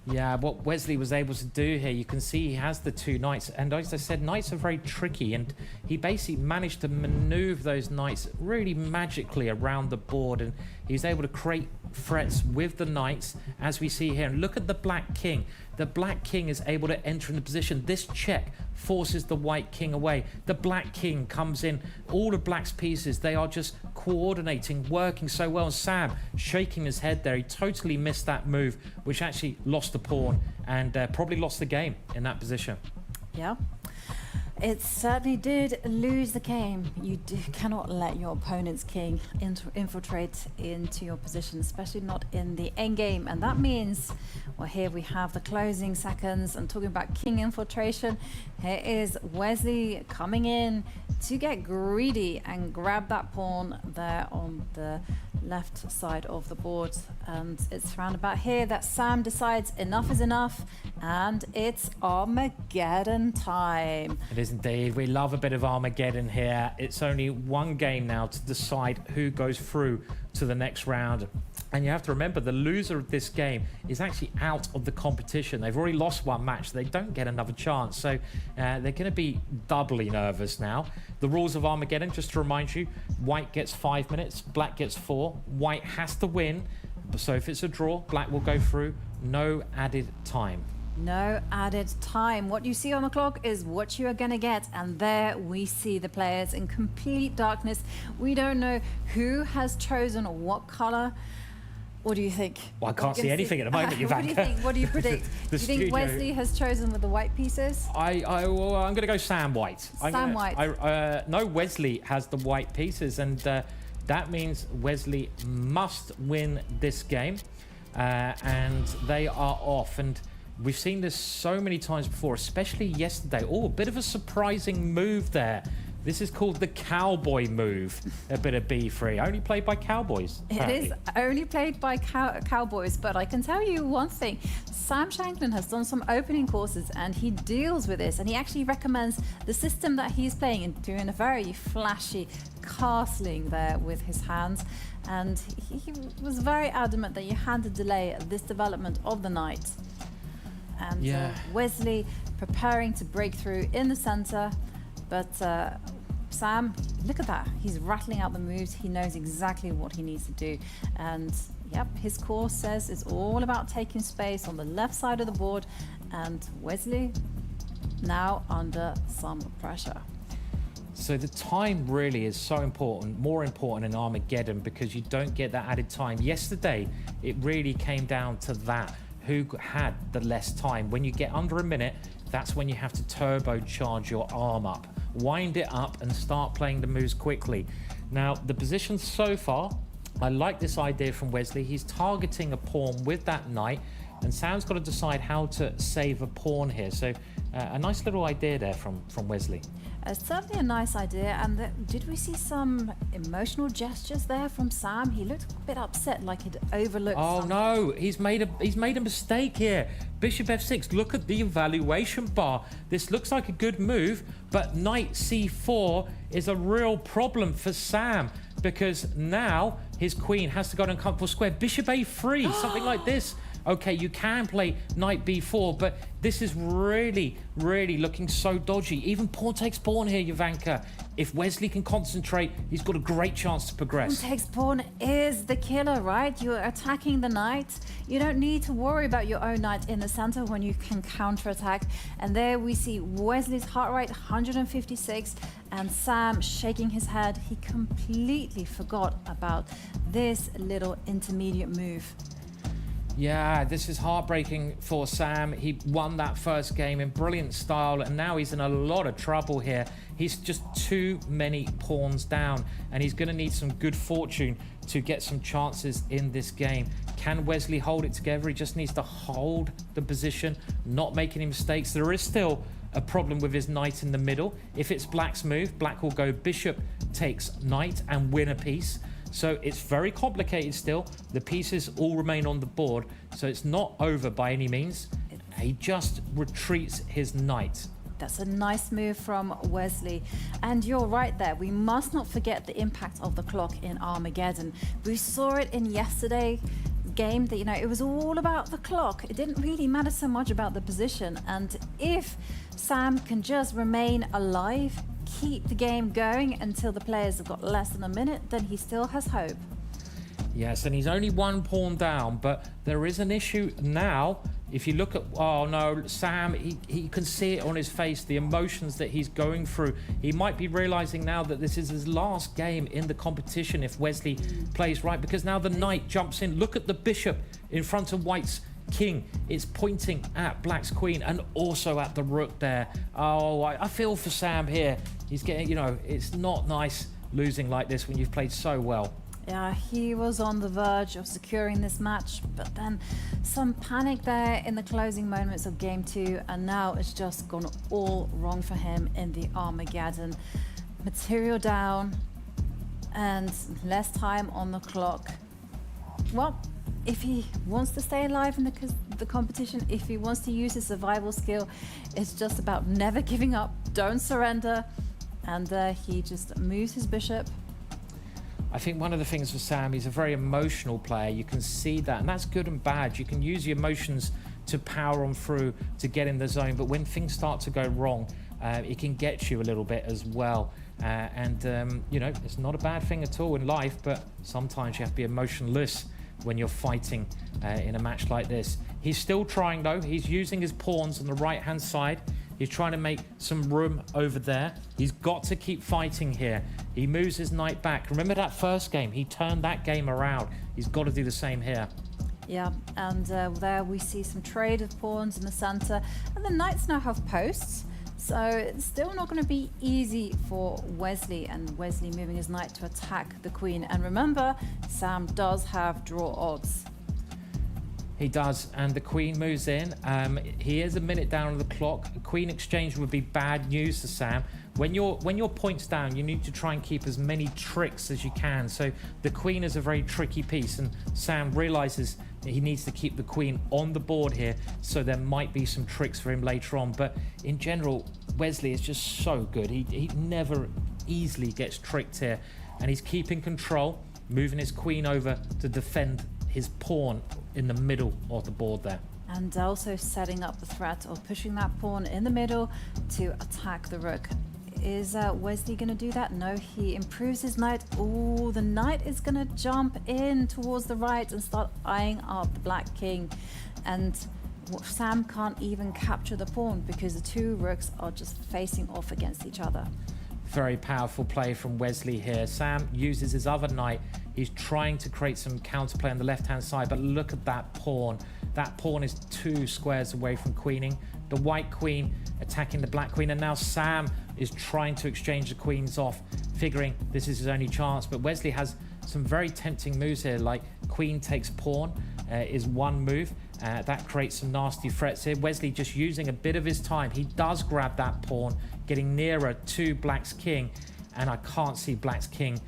Yeah, what Wesley was able to do here, you can see he has the 2 knights, and as I said, knights are very tricky, and he basically managed to maneuver those knights really magically around the board, and he was able to create threats with the knights, as we see here. And look at the black king. The black king is able to enter in the position. This check forces the white king away. The black king comes in. All the black's pieces, they are just coordinating, working so well. And Sam shaking his head there. He totally missed that move, which actually lost the pawn and probably lost the game in that position. Yeah. It certainly did lose the game. You cannot let your opponent's king infiltrate into your position, especially not in the endgame. And that means, well, here we have the closing seconds. And talking about king infiltration, here is Wesley coming in to get greedy and grab that pawn there on the left side of the board. And it's around about here that Sam decides enough is enough, and it's Armageddon time. It is indeed. We love a bit of Armageddon here. It's only one game now to decide who goes through to the next round. And you have to remember, the loser of this game is actually out of the competition. They've already lost one match. They don't get another chance. So they're going to be doubly nervous now. The rules of Armageddon, just to remind you, white gets 5 minutes, black gets 4. White has to win. So if it's a draw, black will go through. No added time. No added time. What you see on the clock is what you are going to get. And there we see the players in complete darkness. We don't know who has chosen what color. What do you think? Well, I can't see anything at the moment, Jovanka. What do you think? What do you predict? Do you think Wesley has chosen with the white pieces? I'm going to go Sam White. Sam White. No, Wesley has the white pieces, and that means Wesley must win this game, and they are off. And we've seen this so many times before, especially yesterday. Oh, a bit of a surprising move there. This is called the cowboy move, a bit of B3, only played by cowboys. Apparently. It is only played by cowboys, but I can tell you one thing. Sam Shankland has done some opening courses, and he deals with this, and he actually recommends the system that he's playing and doing a very flashy castling there with his hands. And he was very adamant that you had to delay this development of the knight. And Wesley preparing to break through in the center. But Sam, look at that. He's rattling out the moves. He knows exactly what he needs to do. And yep, his course says it's all about taking space on the left side of the board. And Wesley now under some pressure. So the time really is so important, more important in Armageddon, because you don't get that added time. Yesterday, it really came down to that. Who had the less time? When you get under a minute, that's when you have to turbocharge your arm up. Wind it up and start playing the moves quickly. Now, the position so far, I like this idea from Wesley. He's targeting a pawn with that knight, and Sam's got to decide how to save a pawn here. So A nice little idea there from Wesley. Certainly a nice idea. And did we see some emotional gestures there from Sam? He looked a bit upset, like he'd overlooked something. No, he's made a mistake here. Bishop f6, look at the evaluation bar. This looks like a good move, but knight c4 is a real problem for Sam, because now his queen has to go to an uncomfortable square. Bishop a3, something like this. Okay, you can play knight b4, but this is really, really looking so dodgy. Even pawn takes pawn here, Jovanka. If Wesley can concentrate, he's got a great chance to progress. Pawn takes pawn is the killer, right? You're attacking the knight. You don't need to worry about your own knight in the center when you can counterattack. And there we see Wesley's heart rate 156 and Sam shaking his head. He completely forgot about this little intermediate move. Yeah, this is heartbreaking for Sam. He won that first game in brilliant style, and now he's in a lot of trouble here. He's just too many pawns down, and he's going to need some good fortune to get some chances in this game. Can Wesley hold it together? He just needs to hold the position, not make any mistakes. There is still a problem with his knight in the middle. If it's black's move, black will go bishop takes knight and win a piece. So it's very complicated still. The pieces all remain on the board, so it's not over by any means. He just retreats his knight. That's a nice move from Wesley. And you're right there. We must not forget the impact of the clock in Armageddon. We saw it in yesterday's game that, it was all about the clock. It didn't really matter so much about the position. And if Sam can just remain alive, keep the game going until the players have got less than a minute, then he still has hope. Yes, and he's only one pawn down, but there is an issue now. If you look at, oh no, Sam, he can see it on his face, the emotions that he's going through. He might be realizing now that this is his last game in the competition if Wesley plays right, because now the knight jumps in. Look at the bishop in front of white's king. It's pointing at black's queen and also at the rook there. Oh, I feel for Sam here. He's getting, it's not nice losing like this when you've played so well. Yeah, he was on the verge of securing this match, but then some panic there in the closing moments of game 2, and now it's just gone all wrong for him in the Armageddon. Material down and less time on the clock. Well, if he wants to stay alive in the competition, if he wants to use his survival skill, it's just about never giving up, don't surrender, and he just moves his bishop. I think one of the things for Sam, he's a very emotional player. You can see that, and that's good and bad. You can use your emotions to power on through to get in the zone, but when things start to go wrong, it can get you a little bit as well. It's not a bad thing at all in life, but sometimes you have to be emotionless when you're fighting in a match like this. He's still trying though. He's using his pawns on the right hand side. He's trying to make some room over there. He's got to keep fighting here. He moves his knight back. Remember that first game? He turned that game around. He's got to do the same here. Yeah, and there we see some trade of pawns in the center, and the knights now have posts. So it's still not going to be easy for Wesley, and Wesley moving his knight to attack the queen. And remember, Sam does have draw odds. He does, and the queen moves in. He is a minute down on the clock. A queen exchange would be bad news to Sam. When your point's down, you need to try and keep as many tricks as you can. So the queen is a very tricky piece, and Sam realizes that he needs to keep the queen on the board here, so there might be some tricks for him later on. But in general, Wesley is just so good. He never easily gets tricked here, and he's keeping control, moving his queen over to defend his pawn in the middle of the board there. And also setting up the threat of pushing that pawn in the middle to attack the rook. Is Wesley going to do that? No, he improves his knight. Oh, the knight is going to jump in towards the right and start eyeing up the black king. And Sam can't even capture the pawn because the two rooks are just facing off against each other. Very powerful play from Wesley here. Sam uses his other knight. He's trying to create some counterplay on the left-hand side, but look at that pawn. That pawn is 2 squares away from queening. The white queen attacking the black queen, and now Sam is trying to exchange the queens off, figuring this is his only chance. But Wesley has some very tempting moves here, like queen takes pawn is one move, That creates some nasty threats here. Wesley just using a bit of his time. He does grab that pawn, getting nearer to Black's king, and I can't see Black's king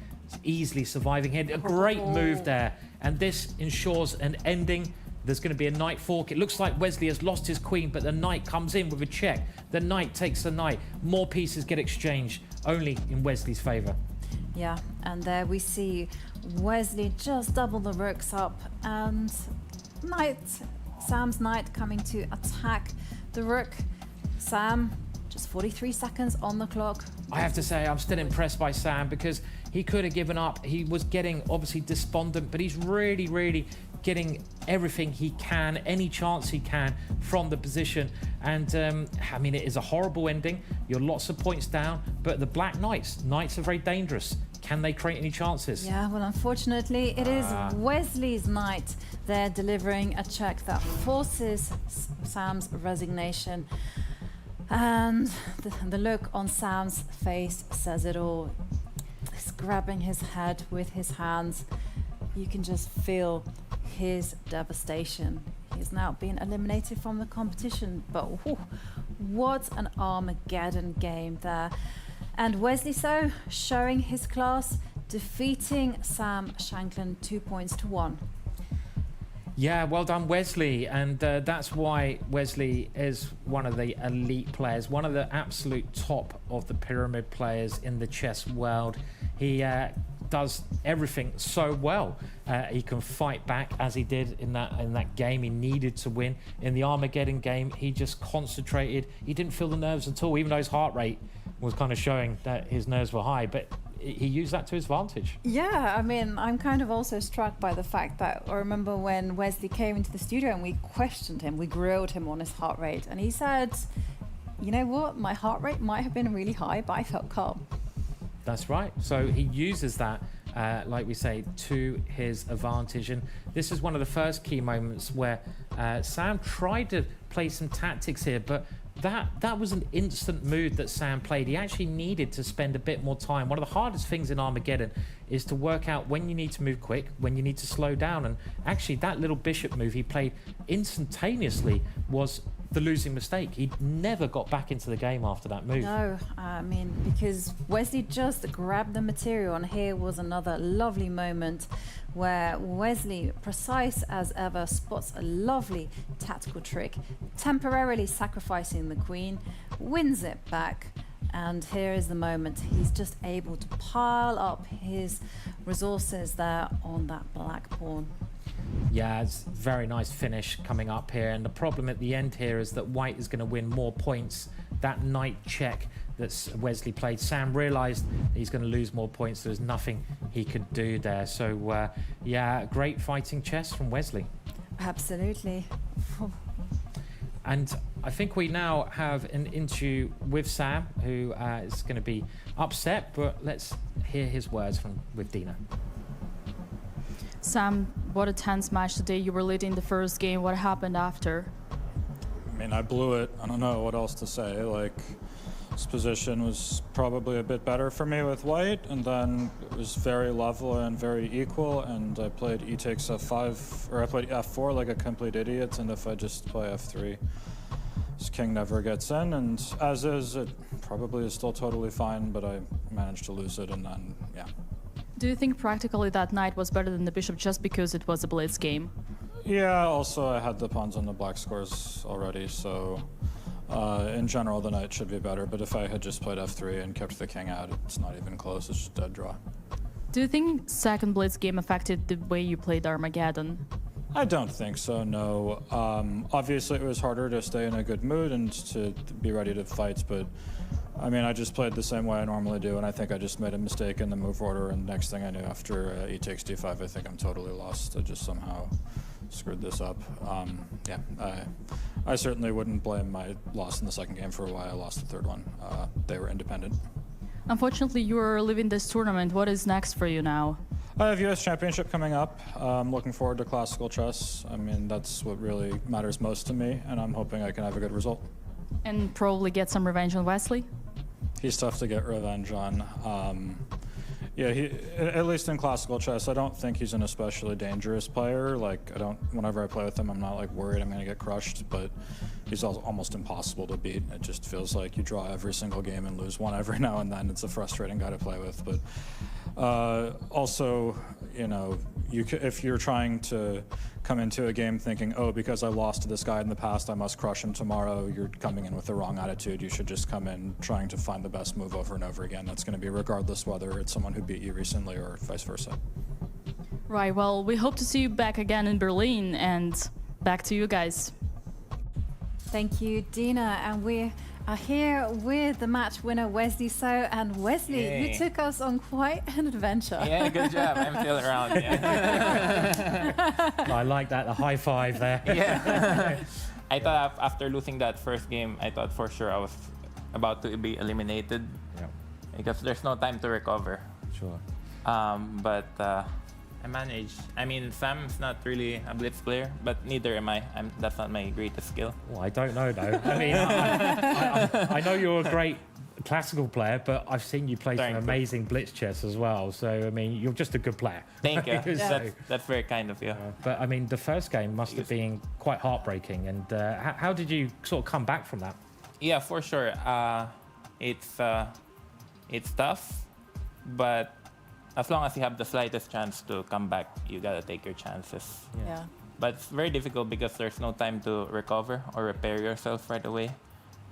easily surviving here. A great move there, and this ensures an ending. There's going to be a knight fork. It looks like Wesley has lost his queen, but the knight comes in with a check. The knight takes the knight. More pieces get exchanged, only in Wesley's favor. Yeah, and there we see Wesley just double the rooks up, and Sam's knight coming to attack the rook. Sam, just 43 seconds on the clock. I have to say, I'm still impressed by Sam, because he could have given up. He was getting obviously despondent, but he's really, really getting everything he can, any chance he can from the position. And I mean, it is a horrible ending. You're lots of points down, but the Black Knights are very dangerous. Can they create any chances? Yeah, well, unfortunately, it is Wesley's knight there delivering a check that forces Sam's resignation. And the look on Sam's face says it all. He's grabbing his head with his hands. You can just feel his devastation. He's now been eliminated from the competition, but whew, what an Armageddon game there. And Wesley So showing his class, defeating Sam Shankland 2-1. Yeah, well done, Wesley. And that's why Wesley is one of the elite players, one of the absolute top of the pyramid players in the chess world. He does everything so well. He can fight back, as he did in that game. He needed to win. In the Armageddon game, he just concentrated. He didn't feel the nerves at all, even though his heart rate was kind of showing that his nerves were high. But he used that to his advantage. Yeah, I mean, I'm kind of also struck by the fact that I remember when Wesley came into the studio and we questioned him, we grilled him on his heart rate, and he said, you know what, my heart rate might have been really high, but I felt calm. That's right. So he uses that, like we say, to his advantage. And this is one of the first key moments where Sam tried to play some tactics here, but that was an instant move that Sam played. He actually needed to spend a bit more time. One of the hardest things in Armageddon is to work out when you need to move quick, when you need to slow down. And actually that little bishop move he played instantaneously was the losing mistake. He never got back into the game after that move. No, I mean, because Wesley just grabbed the material, and here was another lovely moment where Wesley, precise as ever, spots a lovely tactical trick, temporarily sacrificing the queen, wins it back, and here is the moment. He's just able to pile up his resources there on that black pawn. Yeah, it's a very nice finish coming up here, and the problem at the end here is that White is going to win more points. That knight check that Wesley played, Sam realized he's going to lose more points. There's nothing he could do there. So yeah, great fighting chess from Wesley. Absolutely. And I think we now have an interview with Sam, who is going to be upset, but let's hear his words with Dina. Sam, what a tense match today. You were leading the first game. What happened after? I mean, I blew it. I don't know what else to say. Like, this position was probably a bit better for me with white, and then it was very level and very equal, and I played e takes f5, or I played f4 like a complete idiot, and if I just play f3, this king never gets in, and as is, it probably is still totally fine, but I managed to lose it, and then, yeah. Do you think practically that knight was better than the bishop just because it was a blitz game? Yeah, also I had the pawns on the black scores already, so in general the knight should be better, but if I had just played f3 and kept the king out, it's not even close, it's just dead draw. Do you think second blitz game affected the way you played Armageddon? I don't think so, no. Obviously it was harder to stay in a good mood and to be ready to fight, but I mean, I just played the same way I normally do, and I think I just made a mistake in the move order, and next thing I knew, after e takes d5, I think I'm totally lost. I just somehow screwed this up. Yeah, I certainly wouldn't blame my loss in the second game for why I lost the third one. They were independent. Unfortunately, you are leaving this tournament. What is next for you now? I have US Championship coming up. I'm looking forward to classical chess. I mean, that's what really matters most to me, and I'm hoping I can have a good result. And probably get some revenge on Wesley? He's tough to get revenge on. Yeah, at least in classical chess, I don't think he's an especially dangerous player. Like, whenever I play with him, I'm not like worried I'm going to get crushed, but he's almost impossible to beat. It just feels like you draw every single game and lose one every now and then. It's a frustrating guy to play with. But also, you know, if you're trying to come into a game thinking, oh, because I lost to this guy in the past, I must crush him tomorrow, you're coming in with the wrong attitude. You should just come in trying to find the best move over and over again. That's going to be regardless whether it's someone who beat you recently or vice versa. Right, well, we hope to see you back again in Berlin, and back to you guys. Thank you, Dina. And we are here with the match winner, Wesley So. And Wesley, Yay. you took us on quite an adventure. Yeah, good job. I'm still around. Yeah. I like that, the high five there. Yeah. I thought after losing that first game, I thought for sure I was about to be eliminated Yeah, because there's no time to recover. sure. But I managed. I mean, Sam's not really a blitz player, but neither am I. That's not my greatest skill. Well, I don't know though. I mean, I know you're a great classical player, but I've seen you play Thank some you. amazing blitz chess as well. So I mean, you're just a good player. Thank you. So, That's very kind of you. but I mean, the first game must have been quite heartbreaking. And how did you sort of come back from that? Yeah, for sure. It's tough, but as long as you have the slightest chance to come back, you gotta take your chances. Yeah. But it's very difficult because there's no time to recover or repair yourself right away.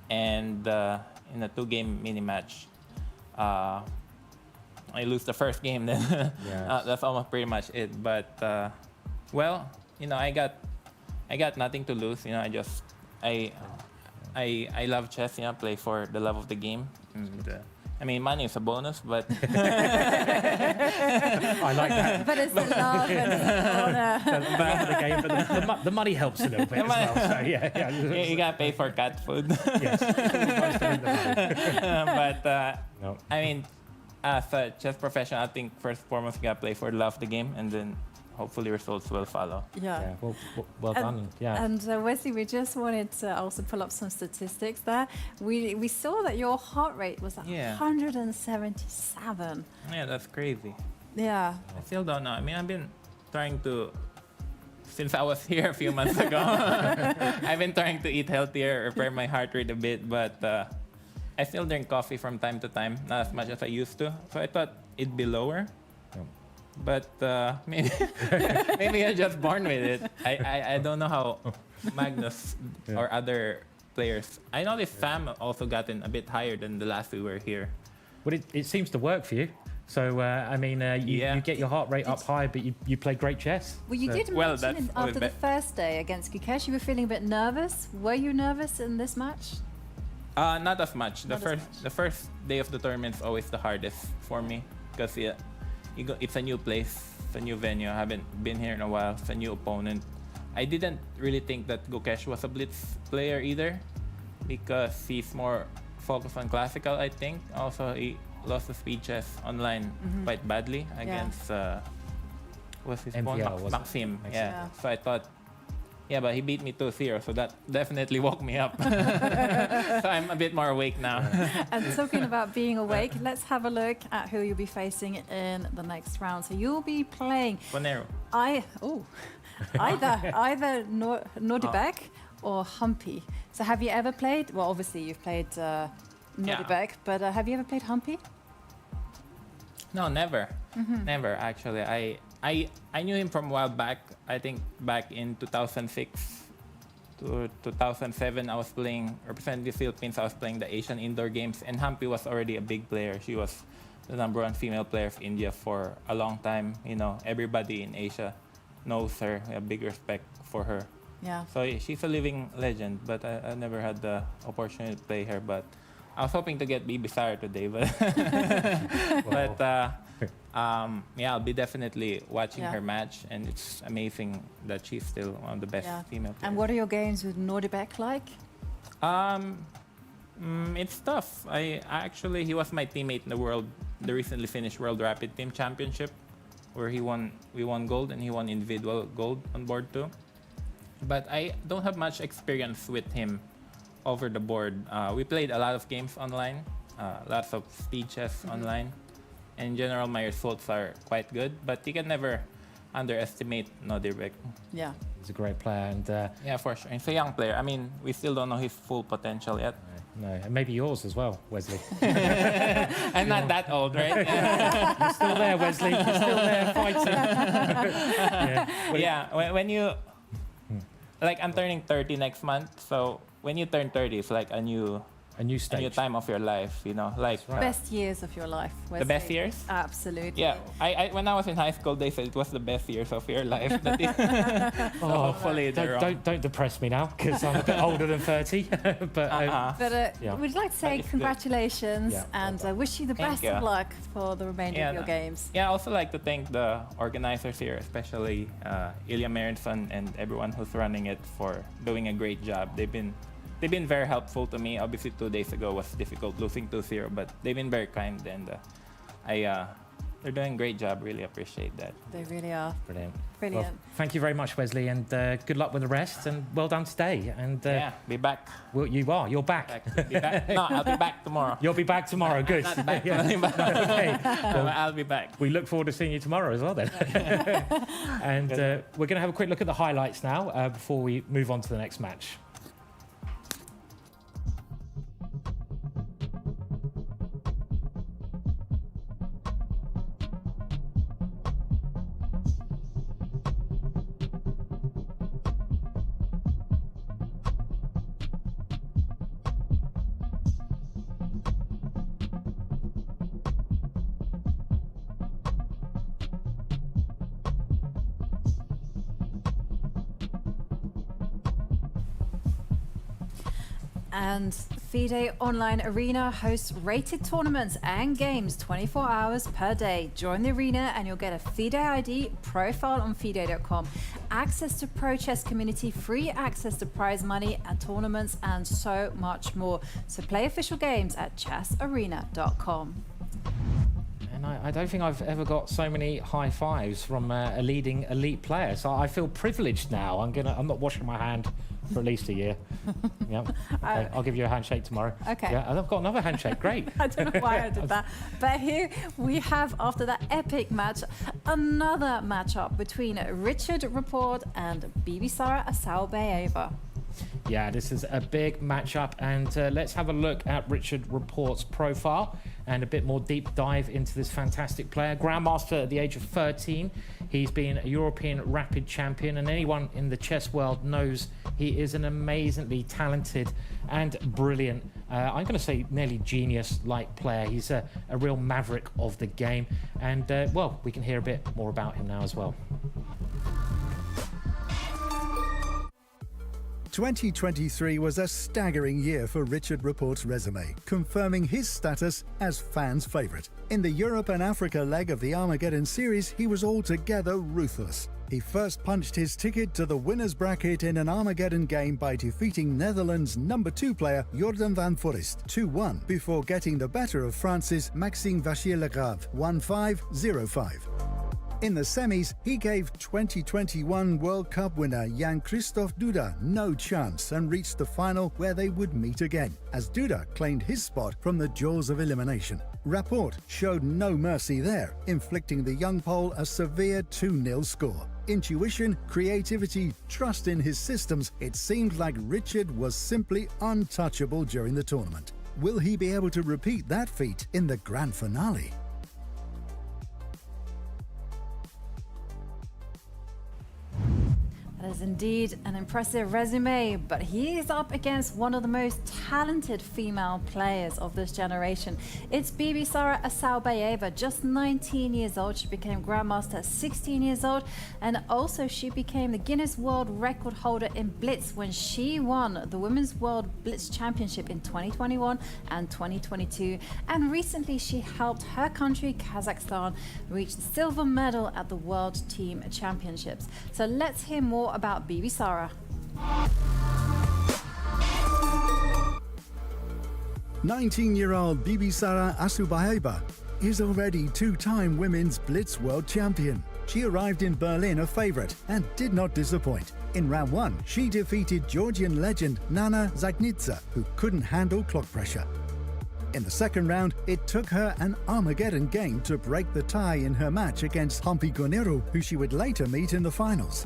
And in a 2-game mini match, I lose the first game. Then Yes. that's almost pretty much it. But well, you know, I got nothing to lose. You know, I love chess. You know, play for the love of the game. And, I mean, money is a bonus, but I like that. But it's the love and it's the honor. The game, but the money helps a little bit as well. So yeah. you gotta pay for cat food. Yes. But No. I mean, as a chess professional, I think first and foremost you gotta play for the love of the game, and then hopefully results will follow. Yeah, well done. Yeah. And Wesley, we just wanted to also pull up some statistics there. We saw that your heart rate was at Yeah. 177. Yeah, that's crazy. Yeah. I still don't know. I mean, I've been trying to, since I was here a few months ago, I've been trying to eat healthier, repair my heart rate a bit, but I still drink coffee from time to time, not as much as I used to. So I thought it'd be lower. Yeah. But maybe maybe I'm just born with it. I don't know how Magnus or other players. I noticed Sam also gotten a bit higher than the last we were here. Well, it seems to work for you. So, I mean, you get your heart rate up high, but you play great chess. Well, you So- did Well, mention that's after the always first day against Gukesh, you were feeling a bit nervous. Were you nervous in this match? Not as much. Not as much. The first day of the tournament is always the hardest for me because it's a new place, it's a new venue. I haven't been here in a while. It's a new opponent. I didn't really think that Gukesh was a blitz player either because he's more focused on classical, I think. Also, he lost the speed chess online quite badly against what's his MVL, opponent? was it? Maxim. Maxim. Yeah. Yeah. So I thought, yeah, but he beat me 2-0, so that definitely woke me up. So I'm a bit more awake now. And talking about being awake, let's have a look at who you'll be facing in the next round. So you'll be playing Koneru. either Nodirbek or Humpy. So have you ever played? Well, obviously you've played Nodirbek, but have you ever played Humpy? No, never. Never, actually. I knew him from a while back. I think back in 2006 to 2007, I was playing, representing the Philippines, I was playing the Asian Indoor Games, and Humpy was already a big player. She was the #1 female player of India for a long time. You know, everybody in Asia knows her. We have big respect for her. Yeah. So she's a living legend, but I never had the opportunity to play her. But I was hoping to get Bibisara today, but yeah, I'll be definitely watching her match, and it's amazing that she's still one of the best female players. And what are your games with Nodirbek like? It's tough. He was my teammate in the recently finished World Rapid Team Championship, where we won gold and he won individual gold on board too. But I don't have much experience with him over the board. We played a lot of games online, lots of speed chess online, in general, my results are quite good. But you can never underestimate Nodirbek. Yeah. He's a great player. And yeah, for sure. He's a young player. I mean, we still don't know his full potential yet. No, and maybe yours as well, Wesley. I'm not that old, right? You're still there, Wesley. You're still there fighting. When you... Like, I'm turning 30 next month, so when you turn 30, it's like a new stage. A new time of your life, you know? Like Best years of your life, Wesley. The best years? Absolutely. Yeah, I when I was in high school, they said it was the best years of your life. Hopefully they're wrong. Don't depress me now, because I'm a bit older than 30. We'd like to say congratulations and wish you the best of luck for the remainder of your games. Yeah, I also like to thank the organizers here, especially Ilya Merenson and everyone who's running it for doing a great job. They've been very helpful to me. Obviously, 2 days ago was difficult, losing 2-0, but they've been very kind, and they're doing a great job. Really appreciate that. They really are. Brilliant. Brilliant. Well, thank you very much, Wesley, and good luck with the rest, and well done today. And be back. Well, you're back. Be back. No, I'll be back tomorrow. You'll be back tomorrow. Good. Not back. Okay. Well, I'll be back. We look forward to seeing you tomorrow as well, then. And we're going to have a quick look at the highlights now before we move on to the next match. And FIDE Online Arena hosts rated tournaments and games 24 hours per day. Join the arena and you'll get a FIDE ID, profile on FIDE.com, access to Pro Chess community, free access to prize money and tournaments, and so much more. So play official games at chessarena.com. And I don't think I've ever got so many high fives from a leading elite player. So I feel privileged now. I'm not washing my hand for at least a year. Yeah. Okay. I'll give you a handshake tomorrow. Okay. Yeah, and I've got another handshake. Great. I don't know why I did that. But here we have, after that epic match, another matchup between Richard Rapport and Bibisara Assaubayeva. Yeah, this is a big matchup, and let's have a look at Richard Rapport's profile and a bit more deep dive into this fantastic player. Grandmaster at the age of 13. He's been a European rapid champion, and anyone in the chess world knows he is an amazingly talented and brilliant, I'm going to say nearly genius-like player. He's a real maverick of the game, and well, we can hear a bit more about him now as well. 2023 was a staggering year for Richard Rapport's resume, confirming his status as fans' favourite. In the Europe and Africa leg of the Armageddon Series, he was altogether ruthless. He first punched his ticket to the winner's bracket in an Armageddon game by defeating Netherlands' #2 player Jordan van Forest 2-1 before getting the better of France's Maxime Vachier-Lagrave 1-5, 0-5. In the semis, he gave 2021 World Cup winner Jan-Krzysztof Duda no chance and reached the final where they would meet again, as Duda claimed his spot from the jaws of elimination. Rapport showed no mercy there, inflicting the young Pole a severe 2-0 score. Intuition, creativity, trust in his systems, it seemed like Richard was simply untouchable during the tournament. Will he be able to repeat that feat in the grand finale? That is indeed an impressive resume, but he is up against one of the most talented female players of this generation. It's Bibisara Assaubayeva, just 19 years old. She became Grandmaster at 16 years old, and also she became the Guinness World Record holder in Blitz when she won the Women's World Blitz Championship in 2021 and 2022. And recently she helped her country, Kazakhstan, reach the silver medal at the World Team Championships. So let's hear more about Bibisara. 19-year-old Bibisara Assaubayeva is already two-time Women's Blitz World Champion. She arrived in Berlin a favourite and did not disappoint. In round 1, she defeated Georgian legend Nana Zagnitsa, who couldn't handle clock pressure. In the second round, it took her an Armageddon game to break the tie in her match against Humpy Koneru, who she would later meet in the finals.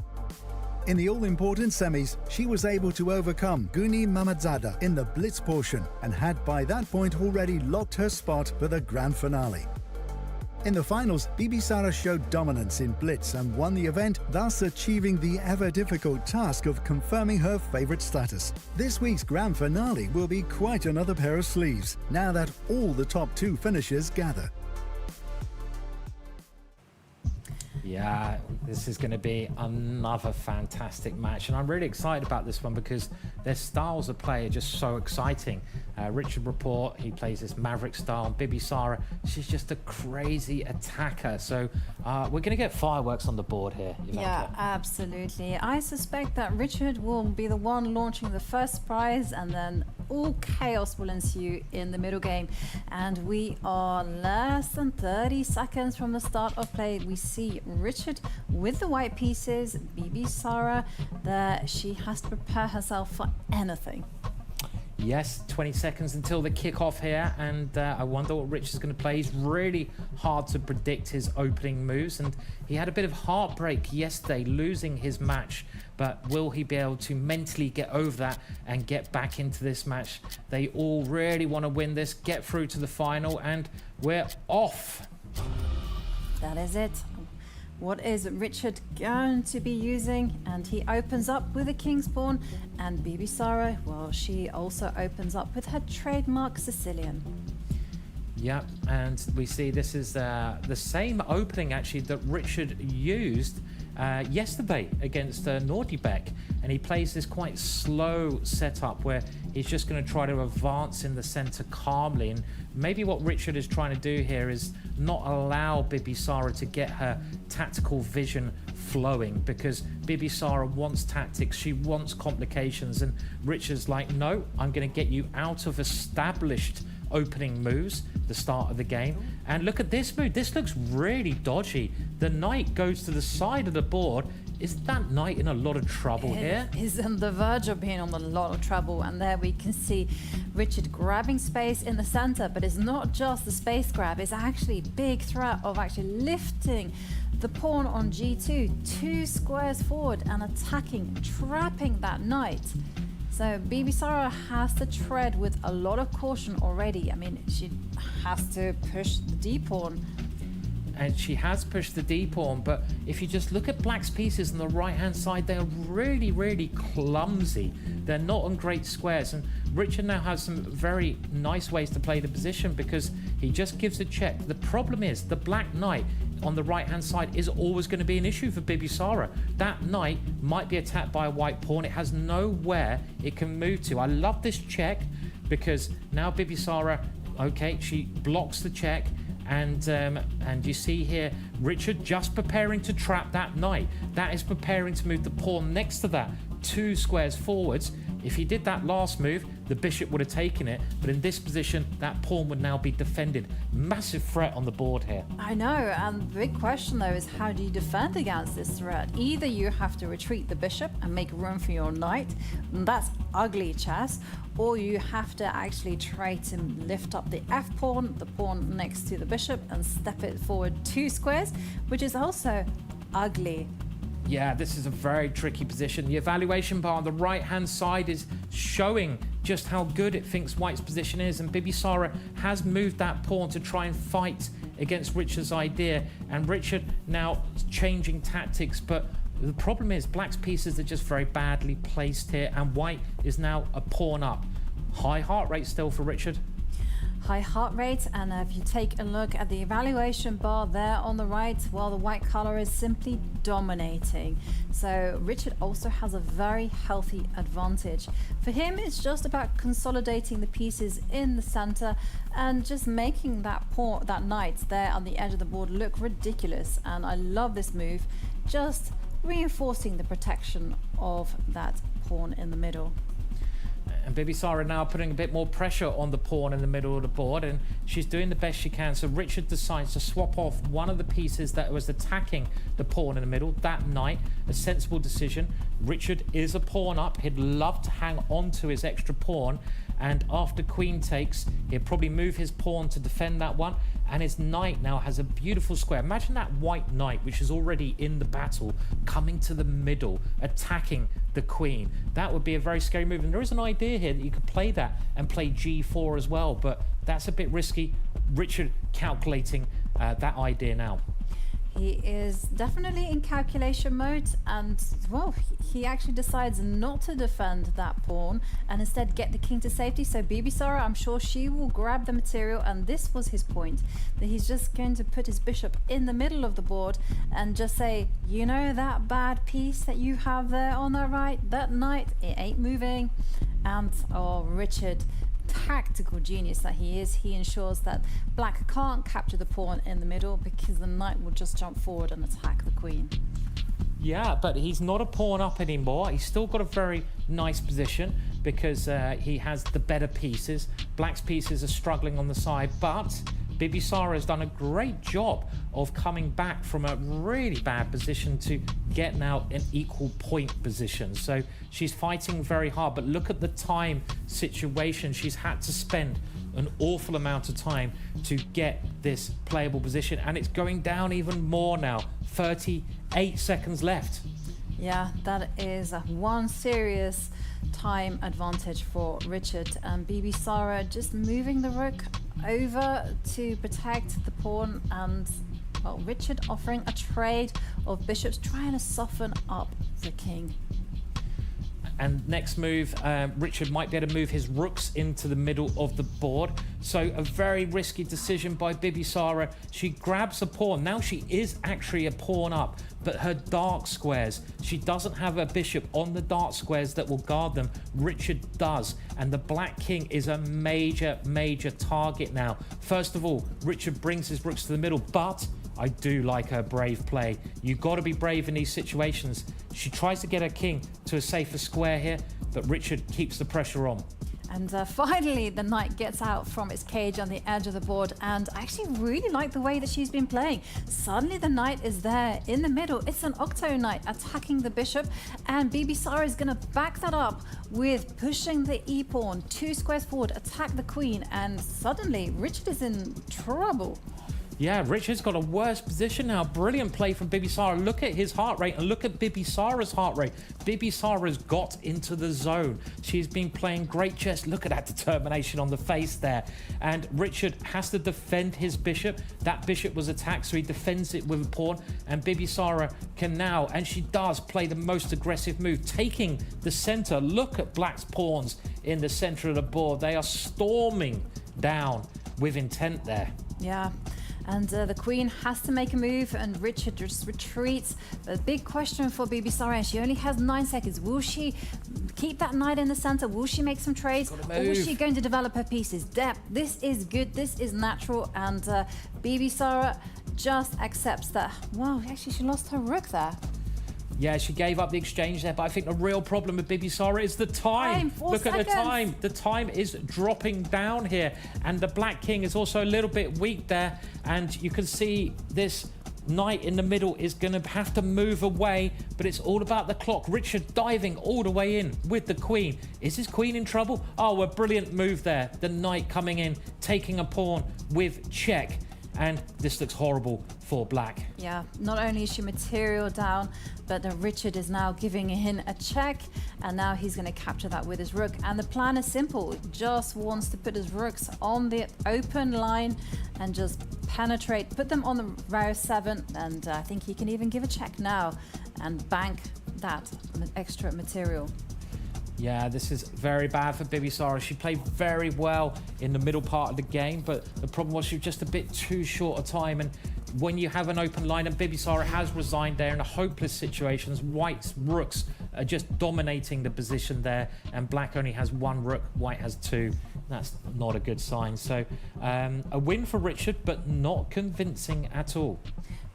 In the all-important semis, she was able to overcome Guni Mamadzada in the blitz portion and had by that point already locked her spot for the grand finale. In the finals, Bibisara showed dominance in blitz and won the event, thus achieving the ever-difficult task of confirming her favorite status. This week's grand finale will be quite another pair of sleeves, now that all the top 2 finishers gather. Yeah, this is going to be another fantastic match, and I'm really excited about this one because their styles of play are just so exciting. Richard Rapport, he plays this maverick style, and Bibisara, she's just a crazy attacker. So we're going to get fireworks on the board here, Jovanka. Yeah, absolutely. I suspect that Richard will be the one launching the first prize, and then all chaos will ensue in the middle game. And we are less than 30 seconds from the start of play. We see Richard with the white pieces, Bibisara there. She has to prepare herself for anything. Yes, 20 seconds until the kickoff here, and I wonder what Rich is going to play. He's really hard to predict his opening moves, and he had a bit of heartbreak yesterday losing his match, but will he be able to mentally get over that and get back into this match? They all really want to win this, get through to the final, and we're off. That is it. What is Richard going to be using? And he opens up with a King's Pawn, and Bibisara, well, she also opens up with her trademark Sicilian. Yep, and we see this is the same opening actually that Richard used yesterday against Nodirbek, and he plays this quite slow setup where he's just going to try to advance in the center calmly, and maybe what Richard is trying to do here is not allow Bibisara to get her tactical vision flowing, because Bibisara wants tactics, she wants complications, and Richard's like, no, I'm going to get you out of established opening moves, the start of the game. And look at this move, this looks really dodgy. The knight goes to the side of the board. Is that knight in a lot of trouble here? He's on the verge of being on a lot of trouble, and there we can see Richard grabbing space in the center, but it's not just the space grab, it's actually big threat of actually lifting the pawn on g2 2 squares forward and attacking, trapping that knight. So Bibisara has to tread with a lot of caution already. I mean, she has to push the d-pawn. And she has pushed the d-pawn, but if you just look at Black's pieces on the right-hand side, they're really, really clumsy. They're not on great squares, and Richard now has some very nice ways to play the position because he just gives a check. The problem is the Black knight on the right-hand side is always going to be an issue for Bibisara. That knight might be attacked by a white pawn. It has nowhere it can move to. I love this check because now Bibisara, okay, she blocks the check. And you see here Richard just preparing to trap that knight. That is preparing to move the pawn next to that 2 squares forwards. If he did that last move, the bishop would have taken it, but in this position that pawn would now be defended. Massive threat on the board here. I know, and the big question though is how do you defend against this threat? Either you have to retreat the bishop and make room for your knight, and that's ugly chess, or you have to actually try to lift up the f-pawn, the pawn next to the bishop, and step it forward 2 squares, which is also ugly. Yeah, this is a very tricky position. The evaluation bar on the right-hand side is showing just how good it thinks White's position is, and Bibisara has moved that pawn to try and fight against Richard's idea, and Richard now changing tactics, but the problem is Black's pieces are just very badly placed here, and White is now a pawn up. High heart rate still for Richard. High heart rate, and if you take a look at the evaluation bar there on the right, well, the white color is simply dominating. So Richard also has a very healthy advantage. For him, it's just about consolidating the pieces in the center and just making that pawn, that knight there on the edge of the board look ridiculous. And I love this move, just reinforcing the protection of that pawn in the middle. And Bibisara now putting a bit more pressure on the pawn in the middle of the board, and she's doing the best she can. So Richard decides to swap off one of the pieces that was attacking the pawn in the middle, that knight. A sensible decision. Richard is a pawn up. He'd love to hang on to his extra pawn, and after queen takes, he'll probably move his pawn to defend that one, and his knight now has a beautiful square. Imagine that white knight, which is already in the battle, coming to the middle, attacking the queen. That would be a very scary move, and there is an idea here that you could play that and play g4 as well, but that's a bit risky. Richard calculating that idea now. He is definitely in calculation mode, and well, he actually decides not to defend that pawn and instead get the king to safety. So Bibisara, I'm sure she will grab the material, and this was his point, that he's just going to put his bishop in the middle of the board and just say, you know, that bad piece that you have there on the right, that knight, it ain't moving. And oh, Richard, tactical genius that he is, he ensures that black can't capture the pawn in the middle because the knight will just jump forward and attack the queen. Yeah, but he's not a pawn up anymore. He's still got a very nice position because he has the better pieces. Black's pieces are struggling on the side, but Bibisara has done a great job of coming back from a really bad position to get now an equal point position. So she's fighting very hard, but look at the time situation. She's had to spend an awful amount of time to get this playable position, and it's going down even more now. 38 seconds left. Yeah, that is one serious time advantage for Richard, and Bibisara just moving the rook over to protect the pawn, and well, Richard offering a trade of bishops, trying to soften up the king. And next move, Richard might be able to move his rooks into the middle of the board. So a very risky decision by Bibisara. She grabs a pawn. Now she is actually a pawn up, but her dark squares, she doesn't have a bishop on the dark squares that will guard them. Richard does, and the black king is a major, major target now. First of all, Richard brings his rooks to the middle, but I do like her brave play. You've got to be brave in these situations. She tries to get her king to a safer square here, but Richard keeps the pressure on. And finally, the knight gets out from its cage on the edge of the board, and I actually really like the way that she's been playing. Suddenly the knight is there in the middle. It's an octo knight attacking the bishop, and Bibisara is going to back that up with pushing the e-pawn 2 squares forward, attack the queen, and suddenly Richard is in trouble. Yeah, Richard's got a worse position now. Brilliant play from Bibisara. Look at his heart rate and look at Bibisara's heart rate. Bibisara's got into the zone. She's been playing great chess. Look at that determination on the face there. And Richard has to defend his bishop. That bishop was attacked, so he defends it with a pawn. And Bibisara can now, and she does, play the most aggressive move, taking the center. Look at Black's pawns in the center of the board. They are storming down with intent there. Yeah. And the queen has to make a move, and Richard just retreats. The big question for Bibisara, she only has 9 seconds. Will she keep that knight in the center? Will she make some trades? Or is she going to develop her pieces? Depth. This is good. This is natural. And Bibisara just accepts that. Wow, actually, she lost her rook there. Yeah, she gave up the exchange there, but I think the real problem with Bibisara is the time. Look at the time. The time is dropping down here, and the black king is also a little bit weak there, and you can see this knight in the middle is going to have to move away, but it's all about the clock. Richard diving all the way in with the queen. Is his queen in trouble? Oh, a brilliant move there. The knight coming in, taking a pawn with check. And this looks horrible for black. Yeah, not only is she material down, but Richard is now giving him a check, and now he's going to capture that with his rook. And the plan is simple. He just wants to put his rooks on the open line and just penetrate, put them on the row 7, and I think he can even give a check now and bank that extra material. Yeah, this is very bad for Bibisara. She played very well in the middle part of the game, but the problem was she was just a bit too short a time. And when you have an open line, and Bibisara has resigned there in a hopeless situation, White's rooks are just dominating the position there, and Black only has 1 rook, White has 2. That's not a good sign. So a win for Richard, but not convincing at all.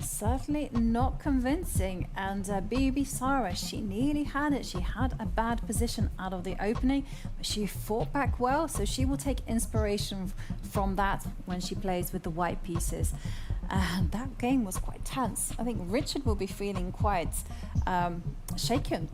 Certainly not convincing, and Bibisara, she nearly had it. She had a bad position out of the opening, but she fought back well, so she will take inspiration from that when she plays with the white pieces. And that game was quite tense. I think Richard will be feeling quite shaken.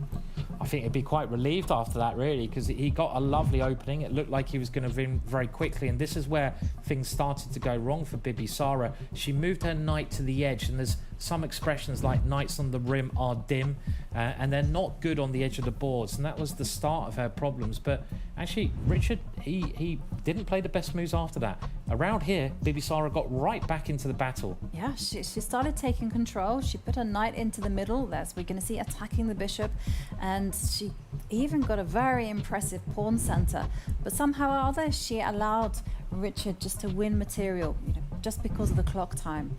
I think he'd be quite relieved after that, really, because he got a lovely opening. It looked like he was going to win very quickly, and this is where things started to go wrong for Bibisara. She moved her knight to the edge, and there's some expressions like knights on the rim are dim, and they're not good on the edge of the boards, and that was the start of her problems. But actually, Richard, he didn't play the best moves after that. Around here, Bibisara got right back into the battle. Yeah, she started taking control. She put her knight into the middle. That's we're going to see attacking the bishop, and she even got a very impressive pawn center. But somehow or other, she allowed Richard just to win material, just because of the clock time.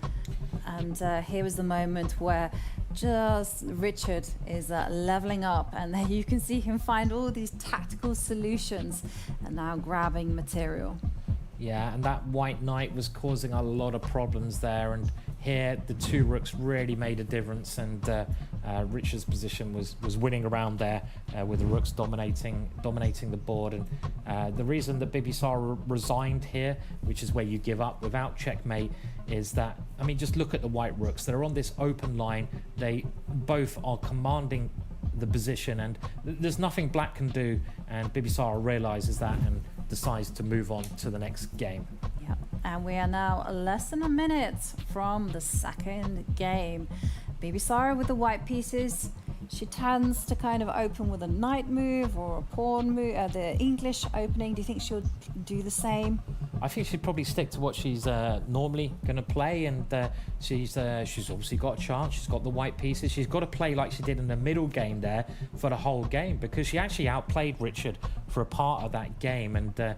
And here was the moment where just Richard is leveling up, and there you can see him find all these tactical solutions and now grabbing material. Yeah, and that white knight was causing a lot of problems there, and here the two rooks really made a difference, and Richard's position was winning around there with the rooks dominating the board. And the reason that Bibisara resigned here, which is where you give up without checkmate, is that, I mean, just look at the white rooks. They're on this open line. They both are commanding the position, and there's nothing black can do, and Bibisara realizes that and decides to move on to the next game. Yeah, and we are now less than a minute from the second game. Bibisara with the white pieces. She tends to kind of open with a knight move or a pawn move, the English opening. Do you think she'll do the same? I think she'd probably stick to what she's normally going to play, and she's obviously got a chance. She's got the white pieces. She's got to play like she did in the middle game there for the whole game, because she actually outplayed Richard for a part of that game. And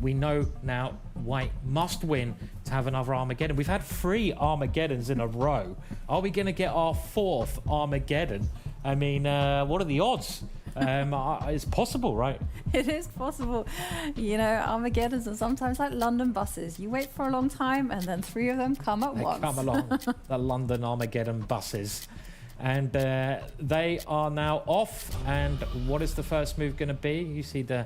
we know now white must win to have another Armageddon. We've had 3 Armageddons in a row. Are we going to get our 4th Armageddon? I mean, what are the odds? It's possible, right? It is possible. Armageddons are sometimes like London buses. You wait for a long time, and then 3 of them come at once. They come along, the London Armageddon buses. And they are now off. And what is the first move going to be? You see the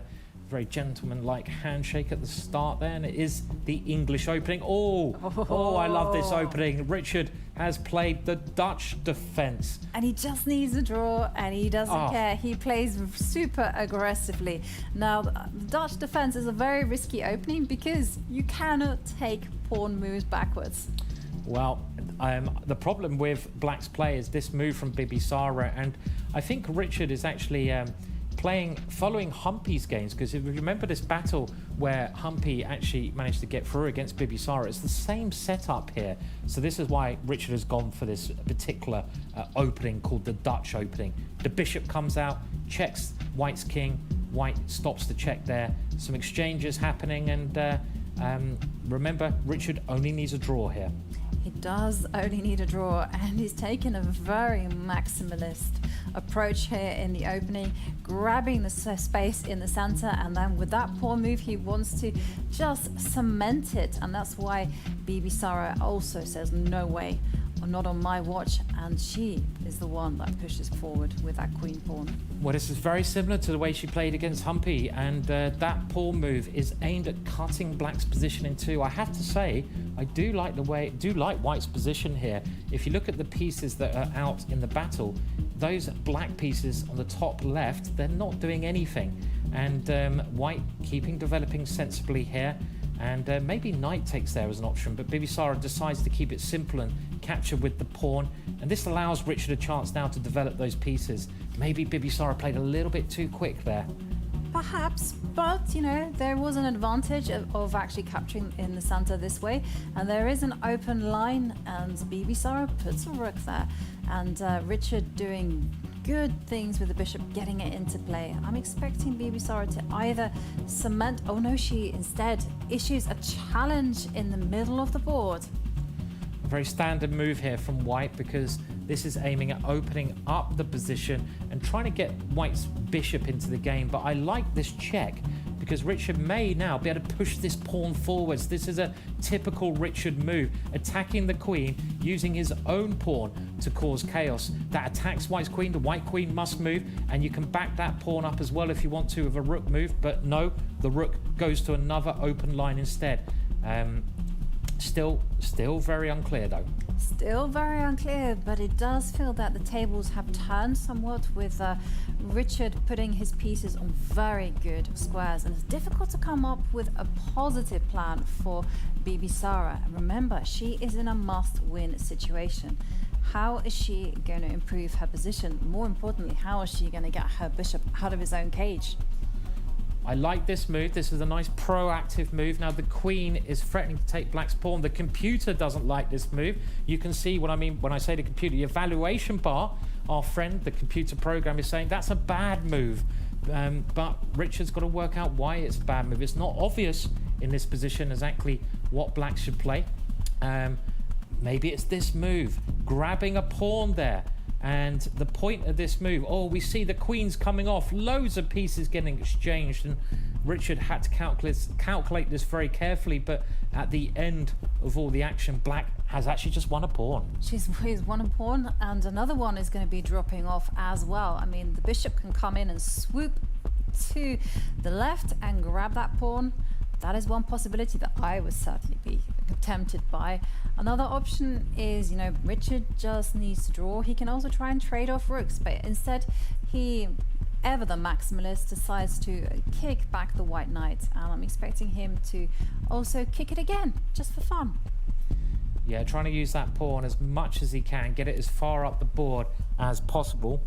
very gentleman-like handshake at the start there, and it is the English opening. Oh, I love this opening. Richard has played the Dutch defense. And he just needs a draw, and he doesn't care. He plays super aggressively. Now, the Dutch defense is a very risky opening because you cannot take pawn moves backwards. Well, the problem with Black's play is this move from Bibisara, and I think Richard is actually following Humpy's games, because if you remember this battle where Humpy actually managed to get through against Bibisara, it's the same setup here. So this is why Richard has gone for this particular opening called the Dutch opening. The bishop comes out, checks White's king. White stops the check there. Some exchanges happening, and remember, Richard only needs a draw here. He does only need a draw, and he's taken a very maximalist approach here in the opening, grabbing the space in the center, and then with that pawn move he wants to just cement it, and that's why Bibisara also says no way, or not on my watch, and she is the one that pushes forward with that queen pawn. Well, this is very similar to the way she played against Humpy, and that pawn move is aimed at cutting Black's position in two. I have to say, I do like White's position here. If you look at the pieces that are out in the battle, those black pieces on the top left, they're not doing anything. And White developing sensibly here. And maybe knight takes there as an option, but Bibisara decides to keep it simple and capture with the pawn. And this allows Richard a chance now to develop those pieces. Maybe Bibisara played a little bit too quick there. Perhaps, but there was an advantage of actually capturing in the center this way, and there is an open line, and Bibisara puts a rook there, and Richard doing good things with the bishop, getting it into play. I'm expecting Bibisara to either cement, she instead issues a challenge in the middle of the board. A very standard move here from White, because this is aiming at opening up the position and trying to get White's bishop into the game. But I like this check because Richard may now be able to push this pawn forwards. This is a typical Richard move, attacking the queen, using his own pawn to cause chaos. That attacks White's queen. The White queen must move, and you can back that pawn up as well if you want to with a rook move. But no, the rook goes to another open line instead. Still very unclear though. Still very unclear, but it does feel that the tables have turned somewhat, with Richard putting his pieces on very good squares, and it's difficult to come up with a positive plan for Bibisara. Remember, she is in a must-win situation. How is she going to improve her position? More importantly, how is she going to get her bishop out of his own cage? I like this move. This is a nice proactive move. Now the queen is threatening to take black's pawn. The computer doesn't like this move. You can see what I mean when I say the computer. The evaluation bar, our friend, the computer program, is saying that's a bad move. But Richard's got to work out why it's a bad move. It's not obvious in this position exactly what black should play. Maybe it's this move, grabbing a pawn there. And the point of this move, we see the queen's coming off, loads of pieces getting exchanged, and Richard had to calculate this very carefully, but at the end of all the action, black has actually just won a pawn. He's won a pawn, and another one is going to be dropping off as well. I mean, the bishop can come in and swoop to the left and grab that pawn. That is one possibility that I would certainly be tempted by. Another option is, Richard just needs to draw. He can also try and trade off rooks, but instead he, ever the maximalist, decides to kick back the white knight, and I'm expecting him to also kick it again, just for fun. Yeah, trying to use that pawn as much as he can, get it as far up the board as possible.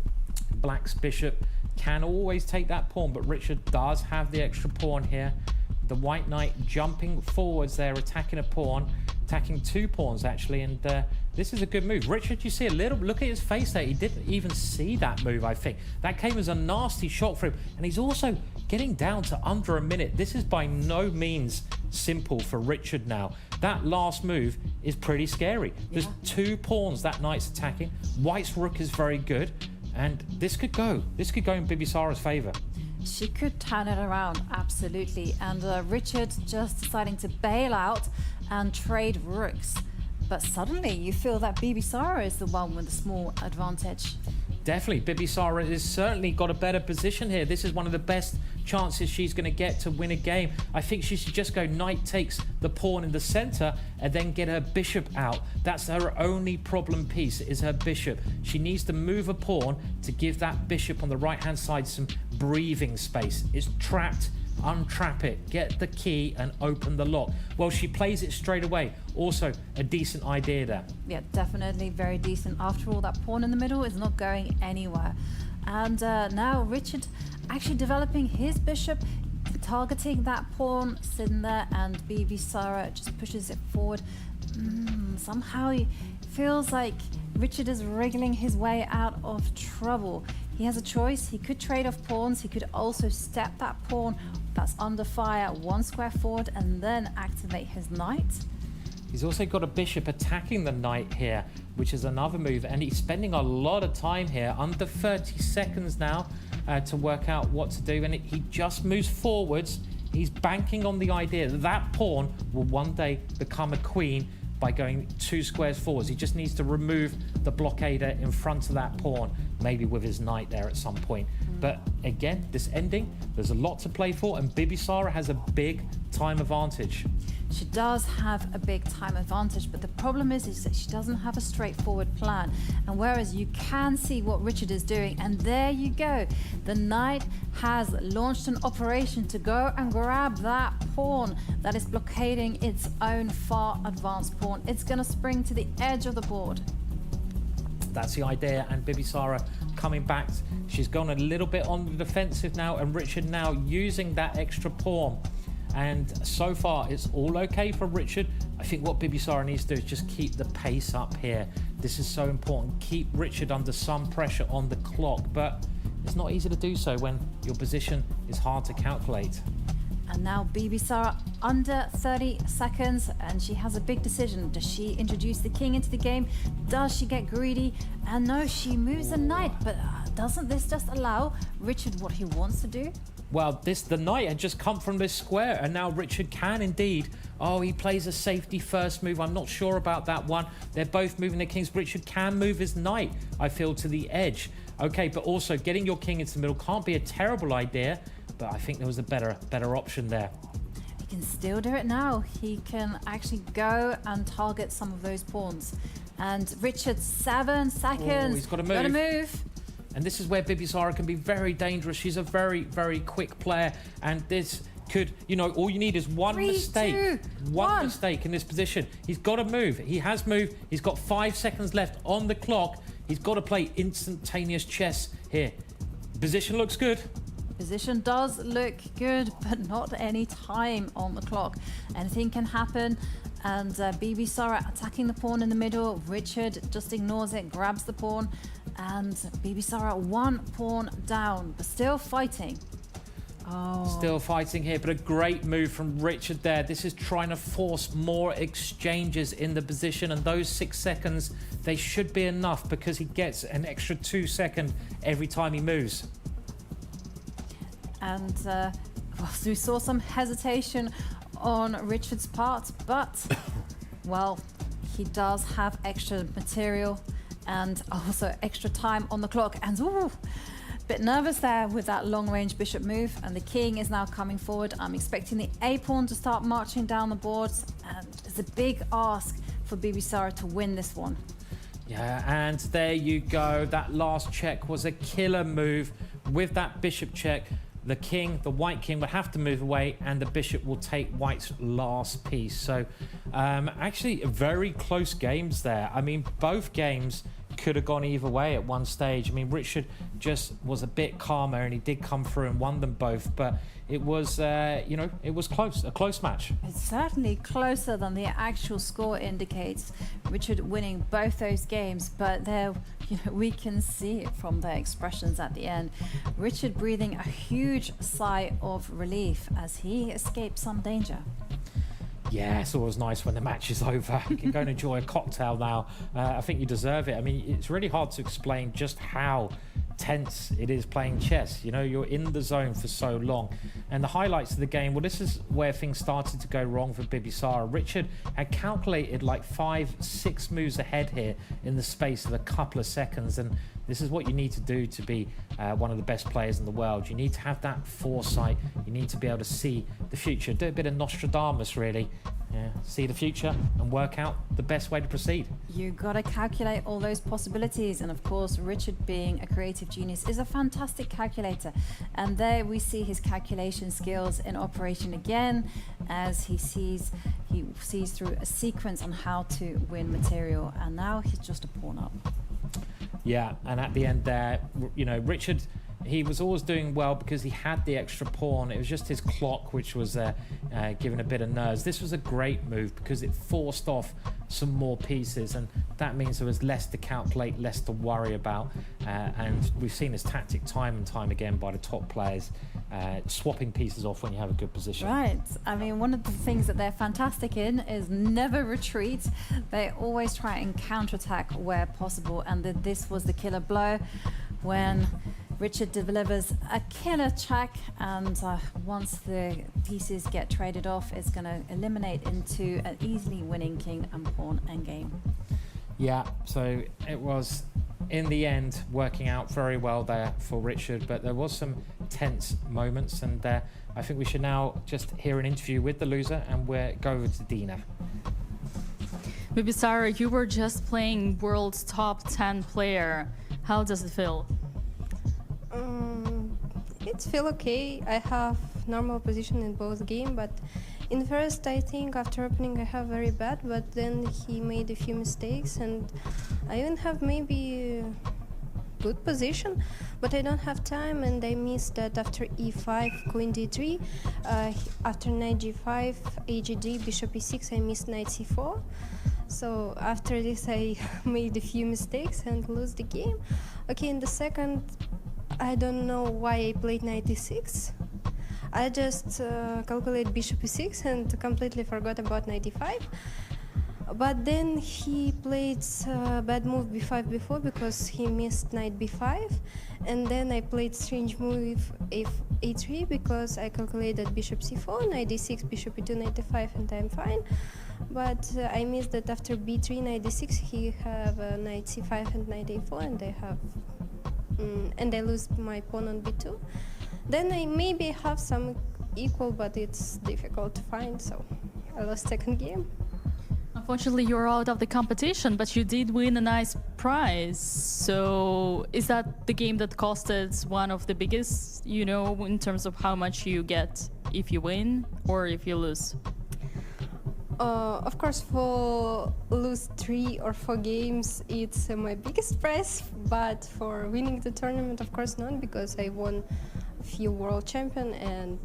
Black's bishop can always take that pawn, but Richard does have the extra pawn here. The white knight jumping forwards there, attacking a pawn, attacking two pawns actually, and this is a good move. Richard, you see a little, look at his face there, he didn't even see that move, I think. That came as a nasty shot for him, and he's also getting down to under a minute. This is by no means simple for Richard now. That last move is pretty scary. There's two pawns that knight's attacking. White's rook is very good, and this could go in Bibisara's favor. She could turn it around, absolutely. And Richard just deciding to bail out and trade rooks. But suddenly you feel that Bibisara is the one with the small advantage. Definitely, Bibisara has certainly got a better position here. This is one of the best chances she's going to get to win a game. I think she should just go knight takes the pawn in the center and then get her bishop out. That's her only problem piece, is her bishop. She needs to move a pawn to give that bishop on the right-hand side some breathing space. It's trapped. Untrap it, get the key and open the lock. Well, she plays it straight away. Also a decent idea there. Yeah, definitely very decent. After all, that pawn in the middle is not going anywhere. And now Richard actually developing his bishop, targeting that pawn sitting there, and Bibisara just pushes it forward. Somehow he feels like Richard is wriggling his way out of trouble. He has a choice. He could trade off pawns. He could also step that pawn that's under fire one square forward and then activate his knight. He's also got a bishop attacking the knight here, which is another move, and he's spending a lot of time here, under 30 seconds now, to work out what to do, and he just moves forwards. He's banking on the idea that that pawn will one day become a queen by going 2 squares forwards. He just needs to remove the blockader in front of that pawn, maybe with his knight there at some point. But again, this ending, there's a lot to play for, and Bibisara has a big time advantage. She does have a big time advantage, but the problem is that she doesn't have a straightforward plan. And whereas you can see what Richard is doing, and there you go, the knight has launched an operation to go and grab that pawn that is blockading its own far advanced pawn. It's going to spring to the edge of the board. That's the idea, and Bibisara coming back. She's gone a little bit on the defensive now, and Richard now using that extra pawn. And so far, it's all okay for Richard. I think what Bibisara needs to do is just keep the pace up here. This is so important. Keep Richard under some pressure on the clock, but it's not easy to do so when your position is hard to calculate. And now Bibisara under 30 seconds, and she has a big decision. Does she introduce the king into the game? Does she get greedy? And no, she moves the knight, but doesn't this just allow Richard what he wants to do? Well, the knight had just come from this square, and now Richard can indeed. Oh, he plays a safety first move. I'm not sure about that one. They're both moving their kings. Richard can move his knight, I feel, to the edge. Okay, but also getting your king into the middle can't be a terrible idea, but I think there was a better option there. he can still do it now. He can actually go and target some of those pawns. And Richard, 7 seconds. Oh, he's got to move. Got to move. And this is where Bibisara can be very dangerous. She's a very, very quick player. And this could, you know, all you need is one 3, mistake. 2, one 1. mistake in this position. He's got to move. He has moved. He's got 5 seconds left on the clock. He's got to play instantaneous chess here. Position looks good. Position does look good, but not any time on the clock. Anything can happen. And Bibisara attacking the pawn in the middle. Richard just ignores it, grabs the pawn. And Bibisara 1 pawn down, but still fighting. Oh. Still fighting here, but a great move from Richard there. This is trying to force more exchanges in the position, and those 6 seconds, they should be enough because he gets an extra 2 seconds every time he moves. And well, we saw some hesitation on Richard's part, but well, he does have extra material and also extra time on the clock. And ooh, bit nervous there with that long-range bishop move, and the king is now coming forward. I'm expecting the a-pawn to start marching down the boards, and it's a big ask for Bibisara to win this one. Yeah, and there you go. That last check was a killer move. With that bishop check, the king, the white king, would have to move away, and the bishop will take white's last piece. So actually very close games there. I mean, both games could have gone either way at one stage. I mean, Richard just was a bit calmer, and he did come through and won them both, but it was you know, it was close, a close match. It's certainly closer than the actual score indicates. Richard winning both those games, but there, you know, we can see it from their expressions at the end. Richard breathing a huge sigh of relief as he escaped some danger. Yeah, it's always nice when the match is over. You can go and enjoy a cocktail now. I think you deserve it. I mean, it's really hard to explain just how tense it is playing chess. You know, you're in the zone for so long. And the highlights of the game, well, this is where things started to go wrong for Bibisara. Richard had calculated like 5-6 moves ahead here in the space of a couple of seconds. And this is what you need to do to be one of the best players in the world. You need to have that foresight. You need to be able to see the future. Do a bit of Nostradamus, really. Yeah, see the future and work out the best way to proceed. You got to calculate all those possibilities, and of course Richard, being a creative genius, is a fantastic calculator. And there we see his calculation skills in operation again, as he sees through a sequence on how to win material, and now he's just a pawn up. Yeah, and at the end there, you know, Richard, he was always doing well because he had the extra pawn. It was just his clock which was giving a bit of nerves. This was a great move because it forced off some more pieces, and that means there was less to calculate, less to worry about. And we've seen this tactic time and time again by the top players, swapping pieces off when you have a good position. Right. I mean, one of the things that they're fantastic in is never retreat. They always try and counterattack where possible, and this was the killer blow when Richard delivers a killer check, and once the pieces get traded off, it's going to eliminate into an easily winning king and pawn endgame. Yeah, so it was, in the end, working out very well there for Richard, but there was some tense moments, and I think we should now just hear an interview with the loser, and we'll go over to Dina. Bibisara, you were just playing world's top 10 player. How does it feel? It feels okay. I have normal position in both games, but in first I think after opening I have very bad, but then he made a few mistakes, and I even have maybe good position, but I don't have time, and I missed that after e5, queen d3, after knight g5, agd, bishop e6, I missed knight c4. So after this I made a few mistakes and lose the game. Okay, in the second, I don't know why I played knight e6. I just calculated bishop e6 and completely forgot about knight e5. But then he played bad move b5 before because he missed knight b5, and then I played strange move a3 because I calculated bishop c4, knight d6, bishop e2, knight e5, and I'm fine. But I missed that after b3, knight d6, he have knight c5 and knight a4, and I have and I lose my pawn on b2. Then I maybe have some equal, but it's difficult to find, so I lost second game. Unfortunately, you're out of the competition, but you did win a nice prize. So is that the game that costed one of the biggest, in terms of how much you get if you win or if you lose? Of course, for lose 3 or 4 games, it's my biggest prize, but for winning the tournament, of course not, because I won a few world champion and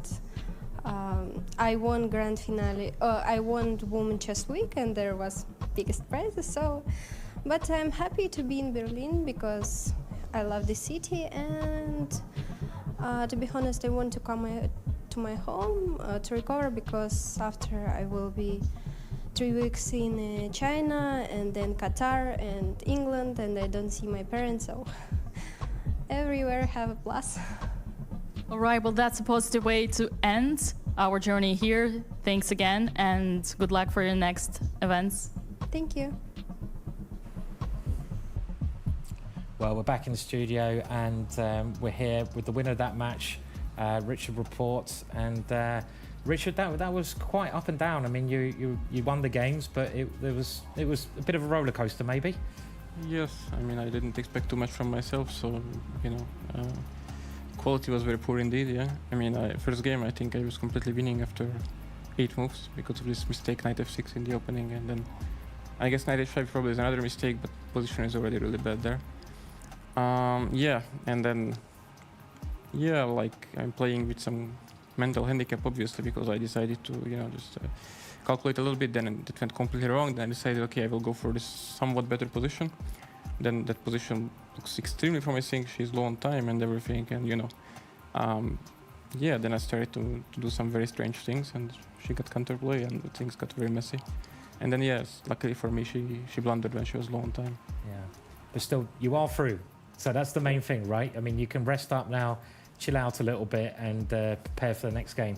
I won grand finale. I won Women Chess Week, and there was biggest prizes. So, but I'm happy to be in Berlin because I love the city, and to be honest, I want to come to my home to recover, because after I will be 3 weeks in China and then Qatar and England, and I don't see my parents, so everywhere have a plus. All right, well, that's a positive way to end our journey here. Thanks again, and good luck for your next events. Thank you. Well, we're back in the studio, and we're here with the winner of that match, Richard Rapport. And Richard, that was quite up and down. I mean, you won the games, but it was a bit of a roller coaster, maybe. Yes, I mean, I didn't expect too much from myself, so quality was very poor indeed. Yeah, I mean, first game I think I was completely winning after 8 moves because of this mistake, knight f6 in the opening, and then I guess knight h5 probably is another mistake, but position is already really bad there. And then like I'm playing with some mental handicap, obviously, because I decided to just calculate a little bit. Then it went completely wrong. Then I decided, okay, I will go for this somewhat better position. Then that position looks extremely promising. She's low on time and everything, and then I started to do some very strange things, and she got counterplay, and things got very messy. And then luckily for me, she blundered when she was low on time. Yeah, but still, you are through. So that's the main thing, right? I mean, you can rest up now, chill out a little bit, and prepare for the next game.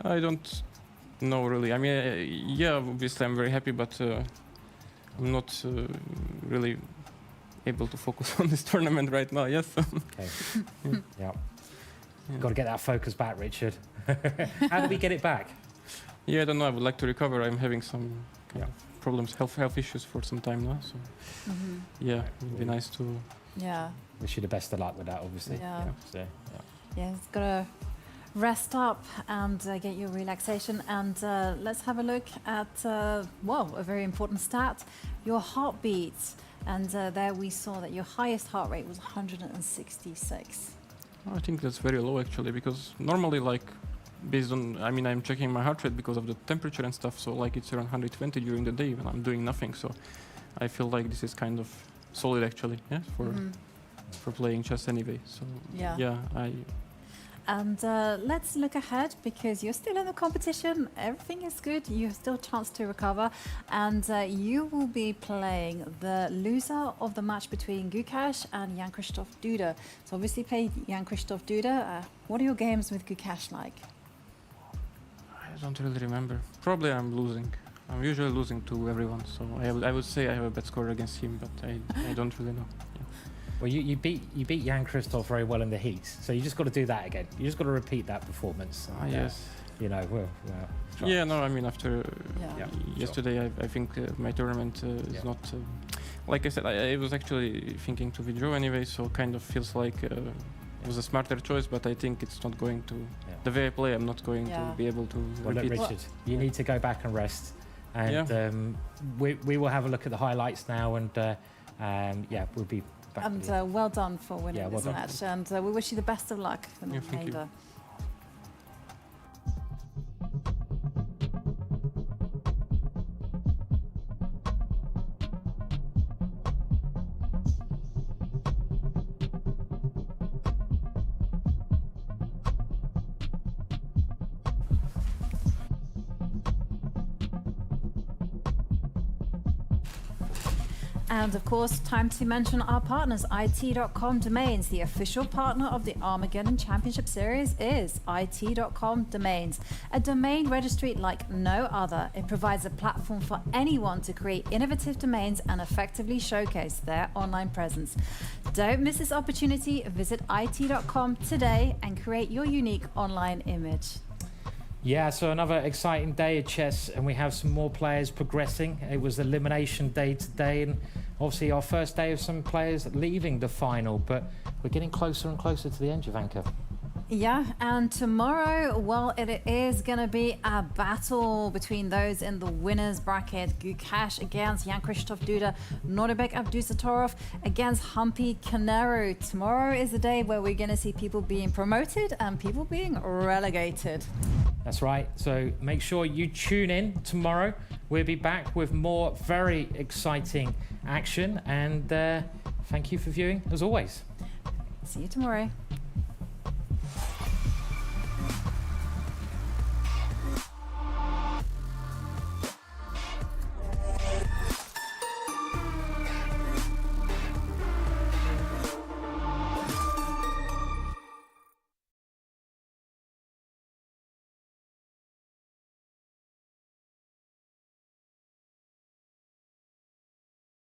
I don't know, really. I mean, obviously I'm very happy, but I'm not really able to focus on this tournament right now. Yes. Okay. Yeah. Got to get that focus back, Richard. How do we get it back? I don't know. I would like to recover. I'm having some problems, health issues for some time now. So it would be nice to. Yeah. Wish you the best of luck with that, obviously. Yeah, it's got to rest up and get your relaxation. And let's have a look at, a very important stat, your heartbeat. And there we saw that your highest heart rate was 166. I think that's very low, actually, because normally, based on, I'm checking my heart rate because of the temperature and stuff, so it's around 120 during the day when I'm doing nothing. So I feel like this is kind of solid, actually, for playing chess anyway. So And let's look ahead, because you're still in the competition. Everything is good. You have still a chance to recover. And you will be playing the loser of the match between Gukesh and Jan-Krzysztof Duda. So obviously played Jan-Krzysztof Duda. What are your games with Gukesh like? I don't really remember. Probably I'm losing. I'm usually losing to everyone. So I would say I have a bad score against him, but I don't really know. Well, you beat Jan-Krzysztof very well in the heat, so you just got to do that again. You just got to repeat that performance. And, yes. After yesterday, I think my tournament is not. Like I said, I was actually thinking to withdraw anyway, so kind of feels like it was a smarter choice, but I think it's not going to. The way I play, I'm not going to be able to repeat. Look, Richard, you need to go back and rest, and we will have a look at the highlights now, and we'll be. And well done for winning this match. And we wish you the best of luck for the remainder. And of course, time to mention our partners. IT.com Domains, the official partner of the Armageddon Championship Series, is IT.com Domains, a domain registry like no other. It provides a platform for anyone to create innovative domains and effectively showcase their online presence. Don't miss this opportunity. Visit IT.com today and create your unique online image. Yeah, so another exciting day of chess, and we have some more players progressing. It was elimination day today, and obviously our first day of some players leaving the final, but we're getting closer and closer to the end, Jovanka. Yeah, and tomorrow, well, it is going to be a battle between those in the winners bracket. Gukesh against Jan-Krzysztof Duda, Nodirbek Abdusattorov against Humpy Koneru. Tomorrow is the day where we're going to see people being promoted and people being relegated. That's right, so make sure you tune in tomorrow. We'll be back with more very exciting action, and thank you for viewing as always. See you tomorrow.